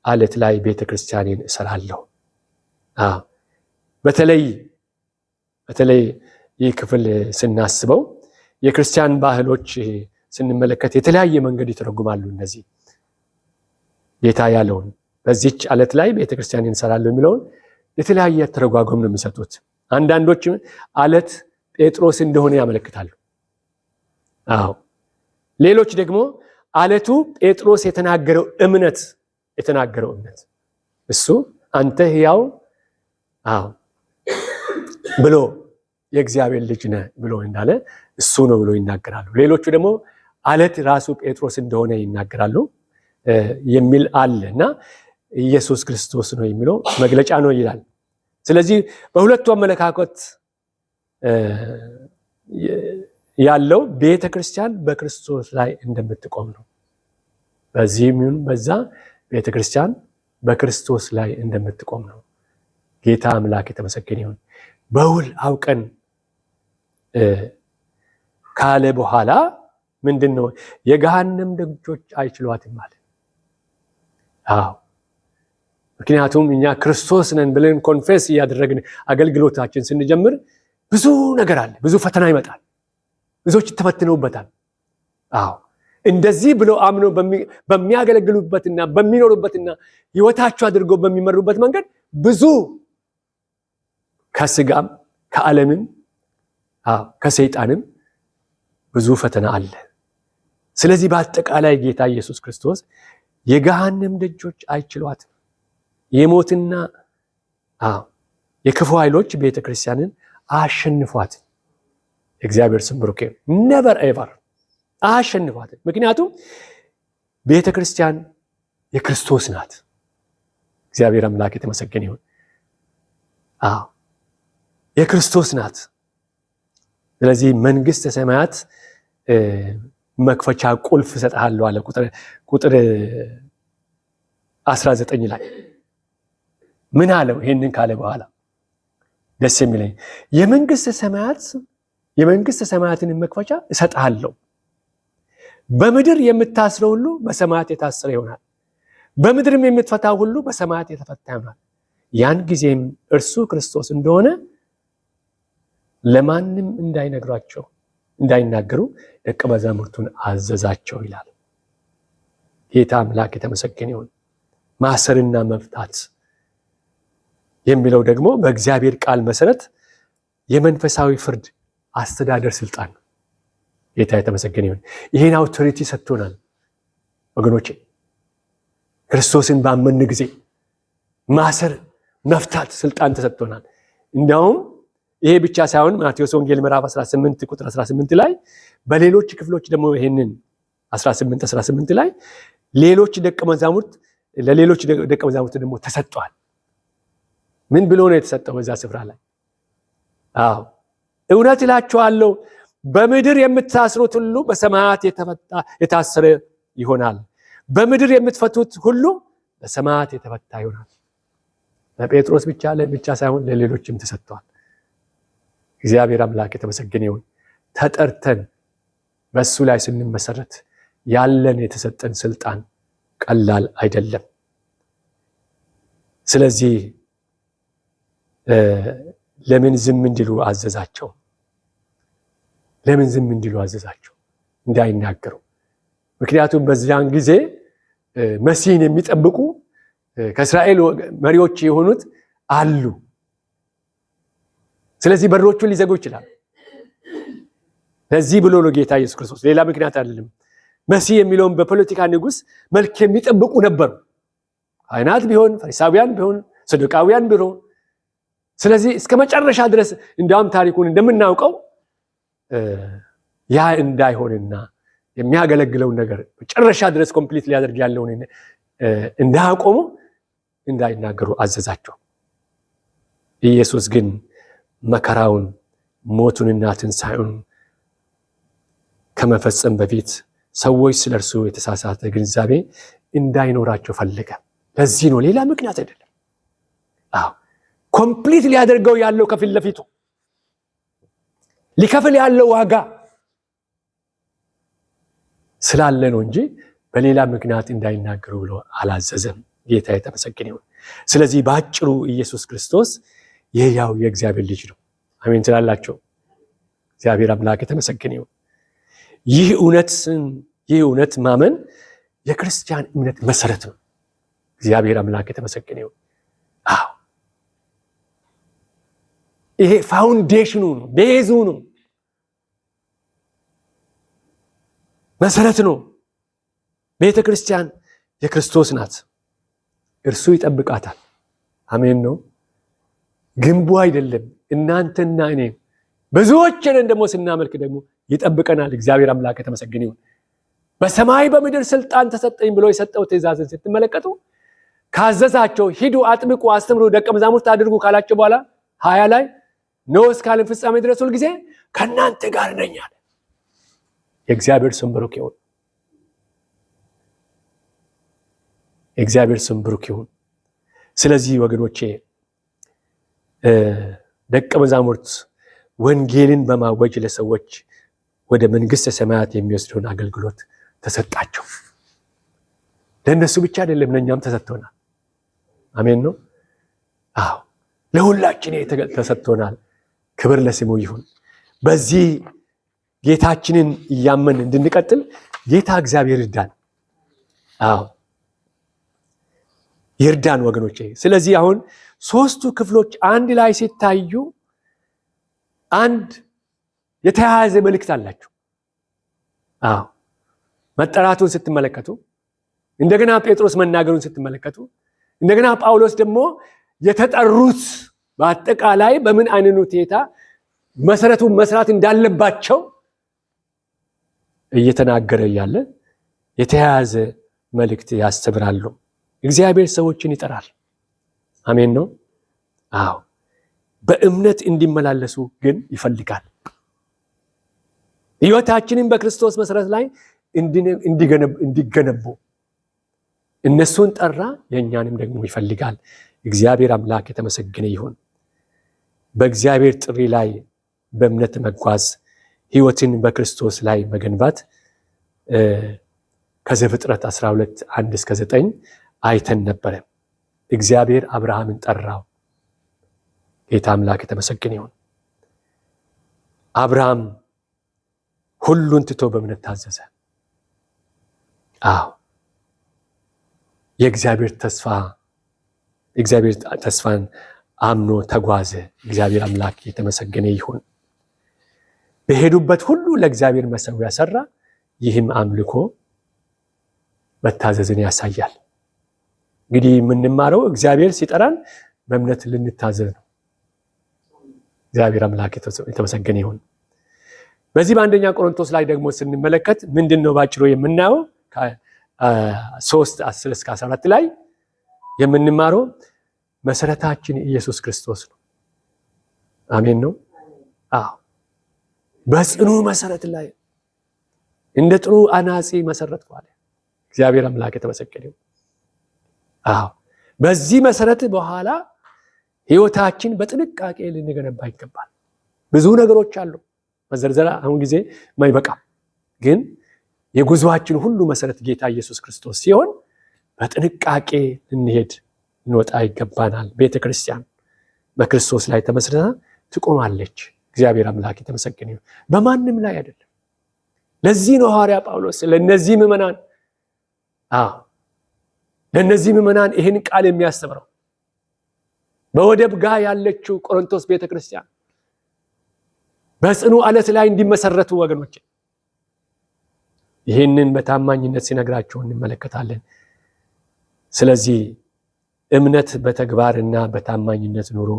ዓለት ላይ ቤተክርስቲያንን እሰራለሁ። በተለይ ይህ ክፍል ስናስበው የክርስቲያን ባህሎች ስንመለከት የተለያየ መንገድ ይተረጉማሉ። እነዚህ ጌታ ያለውን በዚህች ዓለት ላይ ቤተክርስቲያንን እሰራለሁ የሚለውን የተለያየ ተረጓጎም ነው የሚሰጡት። አንዳንዶች ዓለት ጴጥሮስ እንደሆነ ያመለክታሉ። ሌሎች ደግሞ ዓለቱ ጴጥሮስ የተናገረው እምነት እሱ አንተ ሕያው ብሎ የእግዚአብሔር ልጅ ነህ ብሎ እንዳለ እሱ ነው ብሎ ይናገራሉ። ሌሎቹ ደግሞ ዓለት ራሱ ጴጥሮስ እንደሆነ ይናገራሉ የሚል አለ እና ኢየሱስ ክርስቶስ ነው የሚለው መግለጫ ነው ይላል። ስለዚህ በሁለቱ አመለካከት ያለው ቤተክርስቲያን በክርስቶስ ላይ እንደምትቆም ነው። በዚህም ይሁን በዛ ቤተክርስቲያን በክርስቶስ ላይ እንደምትቆም ነው። ጌታ አምላክ የተመሰገነ ይሁን። በውል አውቀን ካለ በኋላ ምንድነው? የገሃነም ደጆች አይችሏትም ማለት። ምክንያቱም እኛ ክርስቶስ ነን ብለን ኮንፌስ እያደረግን አገልግሎታችን ስንጀምር ብዙ ነገር አለ፣ ብዙ ፈተና ይመጣል፣ ብዙዎች ተፈትነውበታል። እንደዚህ ብሎ አምኖ በሚያገለግሉበትና በሚኖሩበትና ህይወታቸው አድርገው በሚመሩበት መንገድ ብዙ ከስጋም ከዓለምም ከሰይጣንም ብዙ ፈተና አለ። ስለዚህ በአጠቃላይ ጌታ ኢየሱስ ክርስቶስ የገሃነም ደጆች አይችሏትም። የሞትና የክፉ ኃይሎች ቤተክርስቲያንን አሸንፏት። እግዚአብሔር ስም ብሩክ ይሁን። never ever አሸንፏት። ምክንያቱም ቤተክርስቲያን የክርስቶስ ናት። እግዚአብሔር አምላክ የተመሰገነ ይሁን። የክርስቶስ ናት። ስለዚህ መንግስተ ሰማያት መክፈቻ ቁልፍ እሰጥሃለሁ አለ ቁጥር 19 ላይ ምን አለው? ይሄንን ካለ በኋላ ደስ የሚለኝ የመንግስተ ሰማያትን መክፈቻ እሰጥሃለሁ፣ በምድር የምታስረው ሁሉ በሰማያት የታሰረ ይሆናል፣ በምድርም የምትፈታው ሁሉ በሰማያት የተፈታ ይሆናል። ያን ጊዜም እርሱ ክርስቶስ እንደሆነ ለማንም እንዳይናገሩ ደቀ መዛሙርቱን አዘዛቸው ይላል። ጌታ አምላክ የተመሰገነ ይሁን። ማሰርና መፍታት የሚለው ደግሞ በእግዚአብሔር ቃል መሰረት የመንፈሳዊ ፍርድ አስተዳደር ስልጣን ነው። ጌታ የተመሰገነ ይሁን። ይሄን አውቶሪቲ ሰጥቶናል ወገኖቼ። ክርስቶስን ባመን ጊዜ ማሰር መፍታት ስልጣን ተሰጥቶናል። እንዲያውም ይሄ ብቻ ሳይሆን ማቴዎስ ወንጌል ምዕራፍ 18 ቁጥር 18 ላይ በሌሎች ክፍሎች ደግሞ ይሄንን 18 ላይ ለሌሎች ደቀ መዛሙርት ደግሞ ተሰጥቷል። ምን ብሎ ነው የተሰጠው? በዛ ስፍራ ላይ እውነት እላችኋለሁ በምድር የምታስሩት ሁሉ በሰማያት የታሰረ ይሆናል፣ በምድር የምትፈቱት ሁሉ በሰማያት የተፈታ ይሆናል። ለጴጥሮስ ብቻ ሳይሆን ለሌሎችም ተሰጥቷል። እግዚአብሔር አምላክ የተመሰገነ ይሁን። ተጠርተን በሱ ላይ ስንመሰረት ያለን የተሰጠን ስልጣን ቀላል አይደለም። ስለዚህ ለምን ዝም እንዲሉ አዘዛቸው? ለምን ዝም እንዲሉ አዘዛቸው? እንዳይናገሩ። ምክንያቱም በዚያን ጊዜ መሲህን የሚጠብቁ ከእስራኤል መሪዎች የሆኑት አሉ። ስለዚህ በሮቹን ሊዘጉ ይችላል። ለዚህ ብሎ ነው ጌታ ኢየሱስ ክርስቶስ፣ ሌላ ምክንያት አይደለም። መሲህ የሚለውን በፖለቲካ ንጉስ መልክ የሚጠብቁ ነበሩ። ካህናት ቢሆን፣ ፈሪሳውያን ቢሆን፣ ሰዱቃውያን ቢሆን። ስለዚህ እስከ መጨረሻ ድረስ እንዲያውም ታሪኩን እንደምናውቀው ያ እንዳይሆንና የሚያገለግለውን ነገር መጨረሻ ድረስ ኮምፕሊት ሊያደርግ ያለውን እንዳያቆሙ እንዳይናገሩ አዘዛቸው። ኢየሱስ ግን መከራውን ሞቱንና ትንሣኤውን ከመፈጸም በፊት ሰዎች ስለርሱ የተሳሳተ ግንዛቤ እንዳይኖራቸው ፈለገ። ለዚህ ነው፣ ሌላ ምክንያት አይደለም። ኮምፕሊት ሊያደርገው ያለው ከፊት ለፊቱ ሊከፍል ያለው ዋጋ ስላለ ነው እንጂ በሌላ ምክንያት እንዳይናገሩ ብሎ አላዘዘም። ጌታ የተመሰገነ ይሁን። ስለዚህ በአጭሩ ኢየሱስ ክርስቶስ የሕያው የእግዚአብሔር ልጅ ነው። አሜን ትላላችሁ? እግዚአብሔር አምላክ የተመሰገነ ይሁን። ይህ እውነት ማመን የክርስቲያን እምነት መሰረት ነው። እግዚአብሔር አምላክ የተመሰገነ ይሁን። ይሄ ፋውንዴሽኑ ነው፣ ቤዙ ነው፣ መሰረት ነው። ቤተ ክርስቲያን የክርስቶስ ናት። እርሱ ይጠብቃታል። አሜን ነው። ግንቡ አይደለም። እናንተና እኔ ብዙዎችን ደግሞ ስናመልክ ደግሞ ይጠብቀናል። እግዚአብሔር አምላክ የተመሰገነ ይሁን። በሰማይ በምድር ስልጣን ተሰጠኝ ብሎ የሰጠው ትእዛዝን ስትመለከቱ ካዘዛቸው ሂዱ፣ አጥምቁ፣ አስተምሩ፣ ደቀ መዛሙርት አድርጉ ካላቸው በኋላ 20 ላይ ነው እስከ ዓለም ፍጻሜ ድረስ ሁል ጊዜ ከእናንተ ጋር ነኝ አለ። የእግዚአብሔር ስም ብሩክ ይሁን። የእግዚአብሔር ስም ብሩክ ይሁን። ስለዚህ ወገኖቼ ደቀ መዛሙርት ወንጌልን በማወጅ ለሰዎች ወደ መንግስተ ሰማያት የሚወስደውን አገልግሎት ተሰጣቸው። ለእነሱ ብቻ አይደለም፣ ለእኛም ተሰጥቶናል። አሜን ነው። ለሁላችን ተሰጥቶናል። ክብር ለስሙ ይሁን። በዚህ ጌታችንን እያመን እንድንቀጥል ጌታ እግዚአብሔር ይርዳን። ይርዳን ወገኖቼ። ስለዚህ አሁን ሶስቱ ክፍሎች አንድ ላይ ሲታዩ አንድ የተያያዘ መልእክት አላቸው። መጠራቱን ስትመለከቱ፣ እንደገና ጴጥሮስ መናገሩን ስትመለከቱ፣ እንደገና ጳውሎስ ደግሞ የተጠሩት በአጠቃላይ በምን አይነት ሁኔታ መሰረቱን መስራት እንዳለባቸው እየተናገረ ያለ የተያያዘ መልእክት ያስተምራሉ። እግዚአብሔር ሰዎችን ይጠራል። አሜን ነው። በእምነት እንዲመላለሱ ግን ይፈልጋል። ሕይወታችንን በክርስቶስ መሰረት ላይ እንዲገነቡ እነሱን ጠራ፣ የእኛንም ደግሞ ይፈልጋል። እግዚአብሔር አምላክ የተመሰገነ ይሁን። በእግዚአብሔር ጥሪ ላይ በእምነት መጓዝ፣ ሕይወትን በክርስቶስ ላይ መገንባት ከዘፍጥረት 12:1-9 አይተን ነበረ። እግዚአብሔር አብርሃምን ጠራው። ጌታ አምላክ የተመሰገነ ይሁን። አብርሃም ሁሉን ትቶ በእምነት ታዘዘ። የእግዚአብሔር ተስፋን አምኖ ተጓዘ። እግዚአብሔር አምላክ የተመሰገነ ይሁን። በሄዱበት ሁሉ ለእግዚአብሔር መሠዊያ ሰራ። ይህም አምልኮ መታዘዝን ያሳያል። እንግዲህ የምንማረው እግዚአብሔር ሲጠራን በእምነት ልንታዘዝ ነው። እግዚአብሔር አምላክ የተመሰገነ ይሁን። በዚህ በአንደኛ ቆሮንቶስ ላይ ደግሞ ስንመለከት ምንድን ነው ባጭሩ የምናየው? 3:10-14 ላይ የምንማረው መሰረታችን ኢየሱስ ክርስቶስ ነው። አሜን ነው። በጽኑ መሰረት ላይ እንደ ጥሩ አናጺ መሰረት ሆነ። እግዚአብሔር አምላክ የተመሰገነ ይሁን። አዎ በዚህ መሰረት በኋላ ህይወታችን በጥንቃቄ ልንገነባ ይገባል። ብዙ ነገሮች አሉ መዘርዘር አሁን ጊዜ ማይበቃም፣ ግን የጉዞአችን ሁሉ መሰረት ጌታ ኢየሱስ ክርስቶስ ሲሆን በጥንቃቄ ልንሄድ እንወጣ ይገባናል። ቤተክርስቲያን በክርስቶስ ላይ ተመስርታ ትቆማለች። እግዚአብሔር አምላክ የተመሰገነ ይሁን። በማንም ላይ አይደለም። ለዚህ ነው ሐዋርያ ጳውሎስ ለነዚህ ምዕመናን ይህን ቃል የሚያስተምረው። በወደብ ጋር ያለችው ቆሮንቶስ ቤተክርስቲያን በጽኑ ዓለት ላይ እንዲመሰረቱ ወገኖች ይህንን በታማኝነት ሲነግራቸው እንመለከታለን። ስለዚህ እምነት በተግባርና በታማኝነት ኑሮ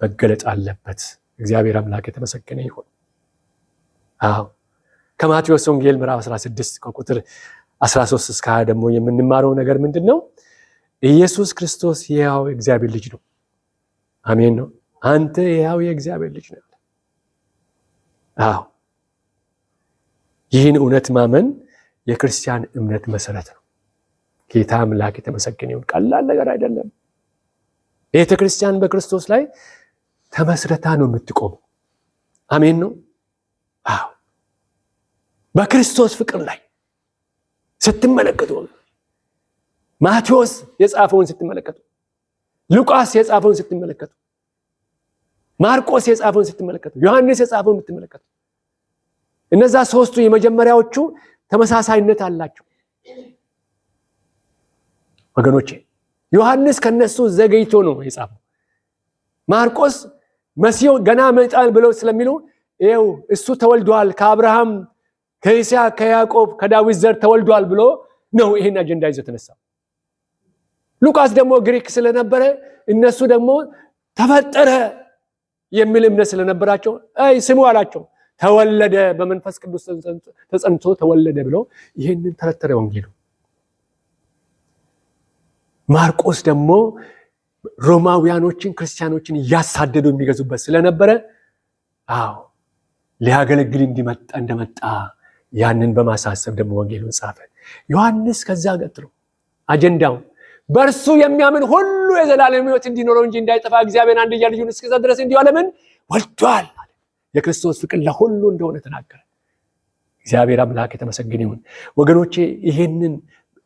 መገለጥ አለበት። እግዚአብሔር አምላክ የተመሰገነ ይሁን። ከማቴዎስ ወንጌል ምዕራፍ 16 ከቁጥር 13 እስከ 20 ደግሞ የምንማረው ነገር ምንድነው? ኢየሱስ ክርስቶስ የሕያው የእግዚአብሔር ልጅ ነው። አሜን ነው። አንተ የሕያው የእግዚአብሔር ልጅ ነህ። ይህን እውነት ማመን የክርስቲያን እምነት መሰረት ነው። ጌታ አምላክ የተመሰገነ ይሁን። ቀላል ነገር አይደለም። ቤተክርስቲያን በክርስቶስ ላይ ተመስረታ ነው የምትቆመው። አሜን ነው። በክርስቶስ ፍቅር ላይ ስትመለከቱ፣ ማቴዎስ የጻፈውን ስትመለከቱ፣ ሉቃስ የጻፈውን ስትመለከቱ፣ ማርቆስ የጻፈውን ስትመለከቱ፣ ዮሐንስ የጻፈውን ስትመለከቱ፣ እነዛ ሶስቱ የመጀመሪያዎቹ ተመሳሳይነት አላቸው ወገኖቼ። ዮሐንስ ከነሱ ዘገይቶ ነው የጻፈው። ማርቆስ መሲሁ ገና መጣል ብለው ስለሚሉ ይኸው እሱ ተወልዷል፣ ከአብርሃም ከይስሐቅ ከያዕቆብ ከዳዊት ዘር ተወልዷል ብሎ ነው ይሄን አጀንዳ ይዞ ተነሳው። ሉቃስ ደግሞ ግሪክ ስለነበረ እነሱ ደግሞ ተፈጠረ የሚል እምነት ስለነበራቸው ስሙ አላቸው። ተወለደ፣ በመንፈስ ቅዱስ ተጸንቶ ተወለደ ብሎ ይሄንን ተረተረ ወንጌሉ። ማርቆስ ደግሞ ሮማውያኖችን ክርስቲያኖችን እያሳደዱ የሚገዙበት ስለነበረ ሊያገለግል እንደመጣ ያንን በማሳሰብ ደግሞ ወንጌሉን ጻፈ። ዮሐንስ ከዛ ቀጥሎ አጀንዳው በእርሱ የሚያምን ሁሉ የዘላለም ሕይወት እንዲኖረው እንጂ እንዳይጠፋ እግዚአብሔር አንድያ ልጁን እስኪሰጥ ድረስ እንዲሁ ዓለምን ወልዷል። የክርስቶስ ፍቅር ለሁሉ እንደሆነ ተናገረ። እግዚአብሔር አምላክ የተመሰገነ ይሁን። ወገኖቼ ይሄንን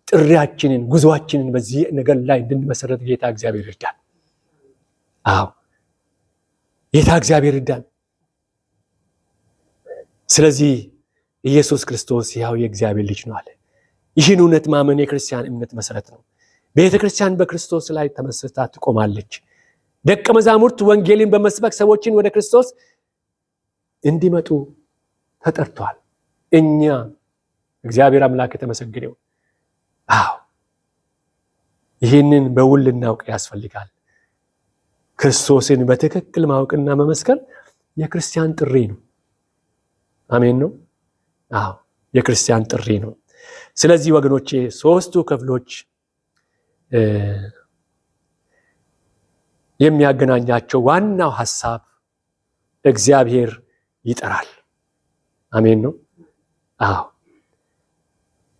ጥሪያችንን ጉዞአችንን በዚህ ነገር ላይ እንድንመሰረት ጌታ እግዚአብሔር ይርዳል። ጌታ እግዚአብሔር ይርዳል። ስለዚህ ኢየሱስ ክርስቶስ ሕያው የእግዚአብሔር ልጅ ነው አለ። ይህን እውነት ማመን የክርስቲያን እምነት መሰረት ነው። ቤተክርስቲያን በክርስቶስ ላይ ተመስርታ ትቆማለች። ደቀ መዛሙርት ወንጌልን በመስበክ ሰዎችን ወደ ክርስቶስ እንዲመጡ ተጠርቷል። እኛ እግዚአብሔር አምላክ የተመሰገነ ይሁን። ይህንን በውል ልናውቅ ያስፈልጋል። ክርስቶስን በትክክል ማወቅና መመስከር የክርስቲያን ጥሪ ነው። አሜን ነው። የክርስቲያን ጥሪ ነው። ስለዚህ ወገኖቼ ሶስቱ ክፍሎች የሚያገናኛቸው ዋናው ሐሳብ እግዚአብሔር ይጠራል። አሜን ነው።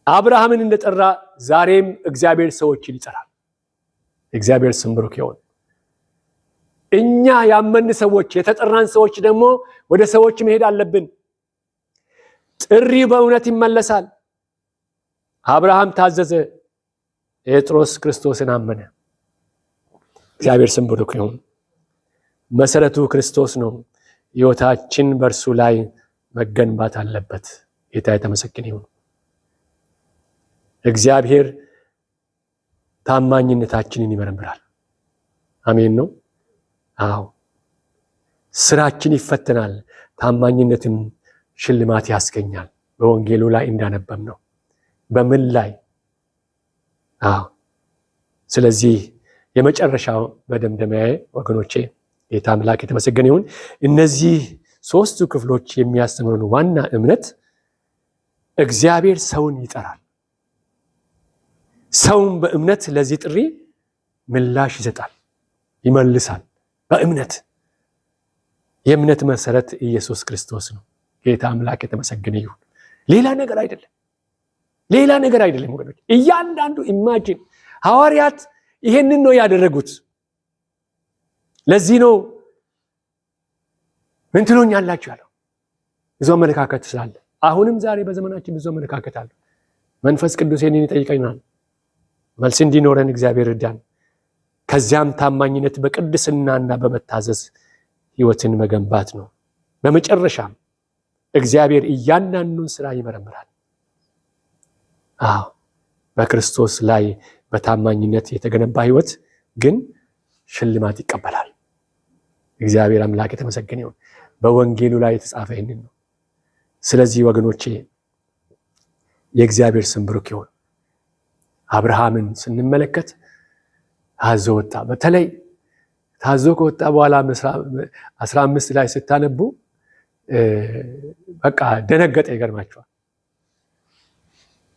አብርሃምን እንደጠራ ዛሬም እግዚአብሔር ሰዎችን ይጠራል። እግዚአብሔር ስም ብሩክ ይሁን። እኛ ያመን ሰዎች የተጠራን ሰዎች ደግሞ ወደ ሰዎች መሄድ አለብን። ጥሪ በእውነት ይመለሳል። አብርሃም ታዘዘ፣ ጴጥሮስ ክርስቶስን አመነ። እግዚአብሔር ስም ብሩክ ይሁን። መሰረቱ ክርስቶስ ነው። ሕይወታችን በእርሱ ላይ መገንባት አለበት። ጌታ የተመሰገነ ይሁን። እግዚአብሔር ታማኝነታችንን ይመረምራል። አሜን ነው። ስራችን ይፈተናል፣ ታማኝነትም ሽልማት ያስገኛል። በወንጌሉ ላይ እንዳነበብ ነው። በምን ላይ? ስለዚህ የመጨረሻው በደምደሚያዬ ወገኖቼ ጌታ አምላክ የተመሰገነ ይሁን። እነዚህ ሶስቱ ክፍሎች የሚያስተምሩን ዋና እምነት እግዚአብሔር ሰውን ይጠራል። ሰውን በእምነት ለዚህ ጥሪ ምላሽ ይሰጣል፣ ይመልሳል። በእምነት የእምነት መሰረት ኢየሱስ ክርስቶስ ነው። ጌታ አምላክ የተመሰገነ ይሁን። ሌላ ነገር አይደለም። ሌላ ነገር አይደለም ወገኖች። እያንዳንዱ ኢማጂን ሐዋርያት ይሄንን ነው ያደረጉት። ለዚህ ነው ምን ትሉኛላችሁ ያለው። ብዙ አመለካከት ስላለ አሁንም ዛሬ በዘመናችን ብዙ አመለካከት አለ። መንፈስ ቅዱስ ይህንን ይጠይቀናል። መልስ እንዲኖረን እግዚአብሔር ይርዳን። ከዚያም ታማኝነት በቅድስናና በመታዘዝ ሕይወትን መገንባት ነው። በመጨረሻም እግዚአብሔር እያንዳንዱን ስራ ይመረምራል። በክርስቶስ ላይ በታማኝነት የተገነባ ሕይወት ግን ሽልማት ይቀበላል። እግዚአብሔር አምላክ የተመሰገነ ይሁን። በወንጌሉ ላይ የተጻፈ ይህንን ነው። ስለዚህ ወገኖቼ የእግዚአብሔር ስም ብሩክ ይሁን። አብርሃምን ስንመለከት ታዞ ወጣ። በተለይ ታዞ ከወጣ በኋላ 15 ላይ ስታነቡ በቃ ደነገጠ። ይገርማቸዋል።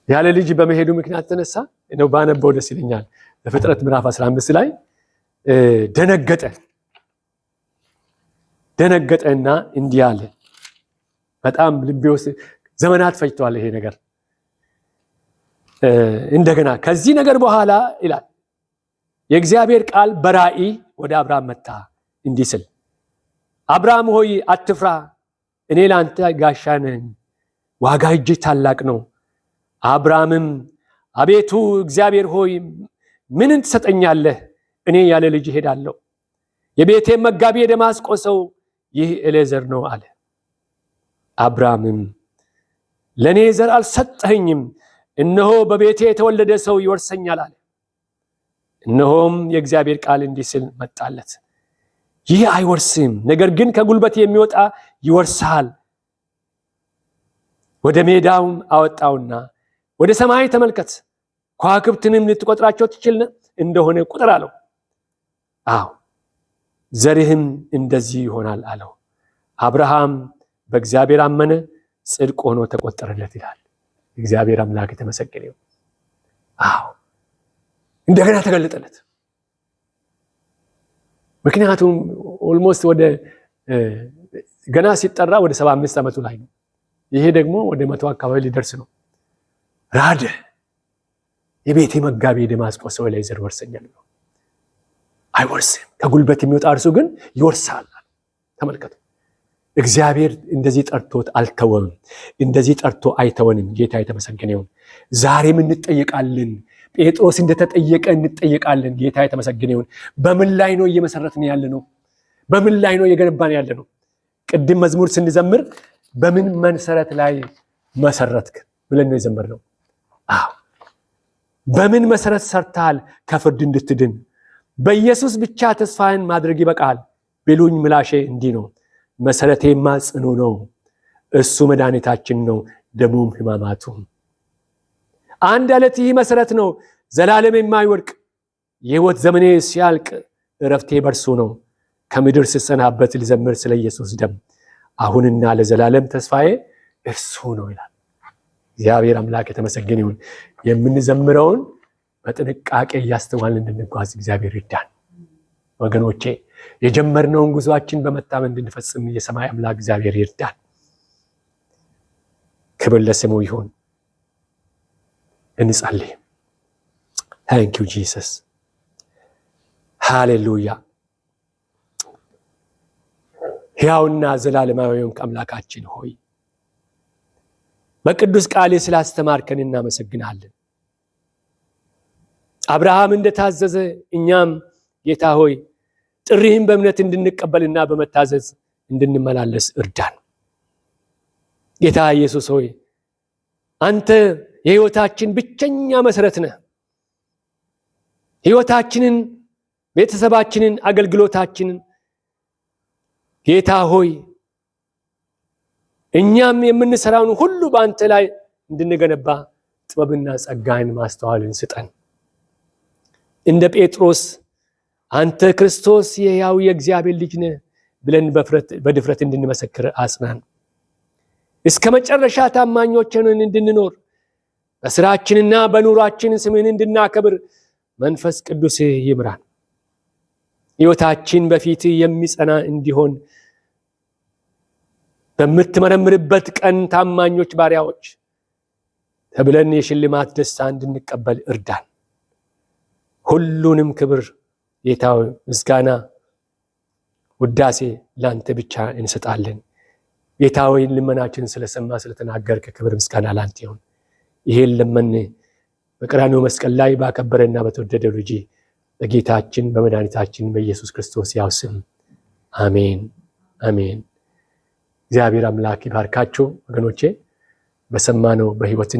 ያለ ልጅ በመሄዱ ምክንያት ተነሳ ነው። ባነበው ደስ ይለኛል። በፍጥረት ምዕራፍ 15 ላይ ደነገጠና እንዲህ አለ። በጣም ልቤ ውስጥ ዘመናት ፈጅቷል ይሄ ነገር። እንደገና ከዚህ ነገር በኋላ ይላል የእግዚአብሔር ቃል በራእይ ወደ አብርሃም መጣ እንዲህ ሲል፣ አብርሃም ሆይ አትፍራ፣ እኔ ለአንተ ጋሻ ነኝ፣ ዋጋ እጅግ ታላቅ ነው። አብርሃምም አቤቱ እግዚአብሔር ሆይ ምንን ትሰጠኛለህ? እኔ ያለ ልጅ እሄዳለሁ። የቤቴ መጋቢ የደማስቆ ሰው ይህ ኤሌዘር ነው አለ። አብርሃምም ለእኔ ዘር አልሰጠኸኝም፣ እነሆ በቤቴ የተወለደ ሰው ይወርሰኛል አለ። እነሆም የእግዚአብሔር ቃል እንዲህ ሲል መጣለት፣ ይህ አይወርስም፣ ነገር ግን ከጉልበት የሚወጣ ይወርሳል። ወደ ሜዳውም አወጣውና ወደ ሰማይ ተመልከት፣ ከዋክብትንም ልትቆጥራቸው ትችል እንደሆነ ቁጥር አለው። ዘርህም እንደዚህ ይሆናል አለው። አብርሃም በእግዚአብሔር አመነ፣ ጽድቅ ሆኖ ተቆጠረለት ይላል። እግዚአብሔር አምላክ የተመሰገነ ይሁን። እንደገና ተገለጠለት። ምክንያቱም ኦልሞስት ወደ ገና ሲጠራ ወደ 75 ዓመቱ ላይ ነው። ይሄ ደግሞ ወደ 100 አካባቢ ሊደርስ ነው። ራደ፣ የቤቴ መጋቢ የደማስቆ ሰው ኤሌዘር ወርሰኛል ነው። አይወርስም፣ ከጉልበት የሚወጣ እርሱ ግን ይወርሳል። ተመልከቱ፣ እግዚአብሔር እንደዚህ ጠርቶት አልተወም። እንደዚህ ጠርቶ አይተወንም። ጌታ የተመሰገነ ይሁን። ዛሬም እንጠየቃለን። ጴጥሮስ እንደተጠየቀ እንጠየቃለን። ጌታ የተመሰገነ ይሁን። በምን ላይ ነው እየመሰረትን ያለ ነው? በምን ላይ ነው እየገነባን ያለ ነው? ቅድም መዝሙር ስንዘምር በምን መሰረት ላይ መሰረትክ ብለን ነው የዘመርነው። በምን መሰረት ሰርተሃል ከፍርድ እንድትድን? በኢየሱስ ብቻ ተስፋህን ማድረግ ይበቃል ቢሉኝ ምላሼ እንዲህ ነው፣ መሰረቴማ ጽኑ ነው፣ እሱ መድኃኒታችን ነው፣ ደሙም ሕማማቱ። አንድ አለት ይህ መሰረት ነው፣ ዘላለም የማይወድቅ። የሕይወት ዘመኔ ሲያልቅ እረፍቴ በርሱ ነው። ከምድር ስሰናበት ልዘምር ስለ ኢየሱስ ደም፣ አሁንና ለዘላለም ተስፋዬ እርሱ ነው ይላል። እግዚአብሔር አምላክ የተመሰገነ ይሁን። የምንዘምረውን በጥንቃቄ እያስተዋልን እንድንጓዝ እግዚአብሔር ይርዳን። ወገኖቼ የጀመርነውን ጉዟችን በመታመን እንድንፈጽም የሰማይ አምላክ እግዚአብሔር ይርዳን። ክብር ለስሙ ይሁን። እንጸልይ። ታንክ ዩ ጂሰስ። ሃሌሉያ። ሕያውና ዘላለማዊውን አምላካችን ሆይ በቅዱስ ቃል ስላስተማርከን እናመሰግናለን። አብርሃም እንደታዘዘ እኛም ጌታ ሆይ ጥሪህን በእምነት እንድንቀበልና በመታዘዝ እንድንመላለስ እርዳን። ጌታ ኢየሱስ ሆይ አንተ የሕይወታችን ብቸኛ መሰረት ነህ። ሕይወታችንን፣ ቤተሰባችንን፣ አገልግሎታችንን ጌታ ሆይ እኛም የምንሰራውን ሁሉ በአንተ ላይ እንድንገነባ ጥበብና ጸጋን ማስተዋልን ስጠን። እንደ ጴጥሮስ አንተ ክርስቶስ የሕያው የእግዚአብሔር ልጅ ነህ ብለን በድፍረት እንድንመሰክር አጽናን። እስከ መጨረሻ ታማኞች ሆነን እንድንኖር በስራችንና በኑሯችን ስምህን እንድናከብር መንፈስ ቅዱስ ይምራን። ሕይወታችን በፊት የሚጸና እንዲሆን በምትመረምርበት ቀን ታማኞች ባሪያዎች ተብለን የሽልማት ደስታ እንድንቀበል እርዳን። ሁሉንም ክብር ጌታ ሆይ ምስጋና ውዳሴ ላንተ ብቻ እንሰጣለን። ጌታ ሆይ ልመናችንን ስለሰማ ስለተናገርክ ክብር ምስጋና ላንተ ይሁን። ይሄን ለምን በቀራንዮ መስቀል ላይ ባከበረና በተወደደው ልጅ በጌታችን በመድኃኒታችን በኢየሱስ ክርስቶስ ያው ስም አሜን አሜን። እግዚአብሔር አምላክ ይባርካችሁ ወገኖቼ። በሰማነው በሕይወት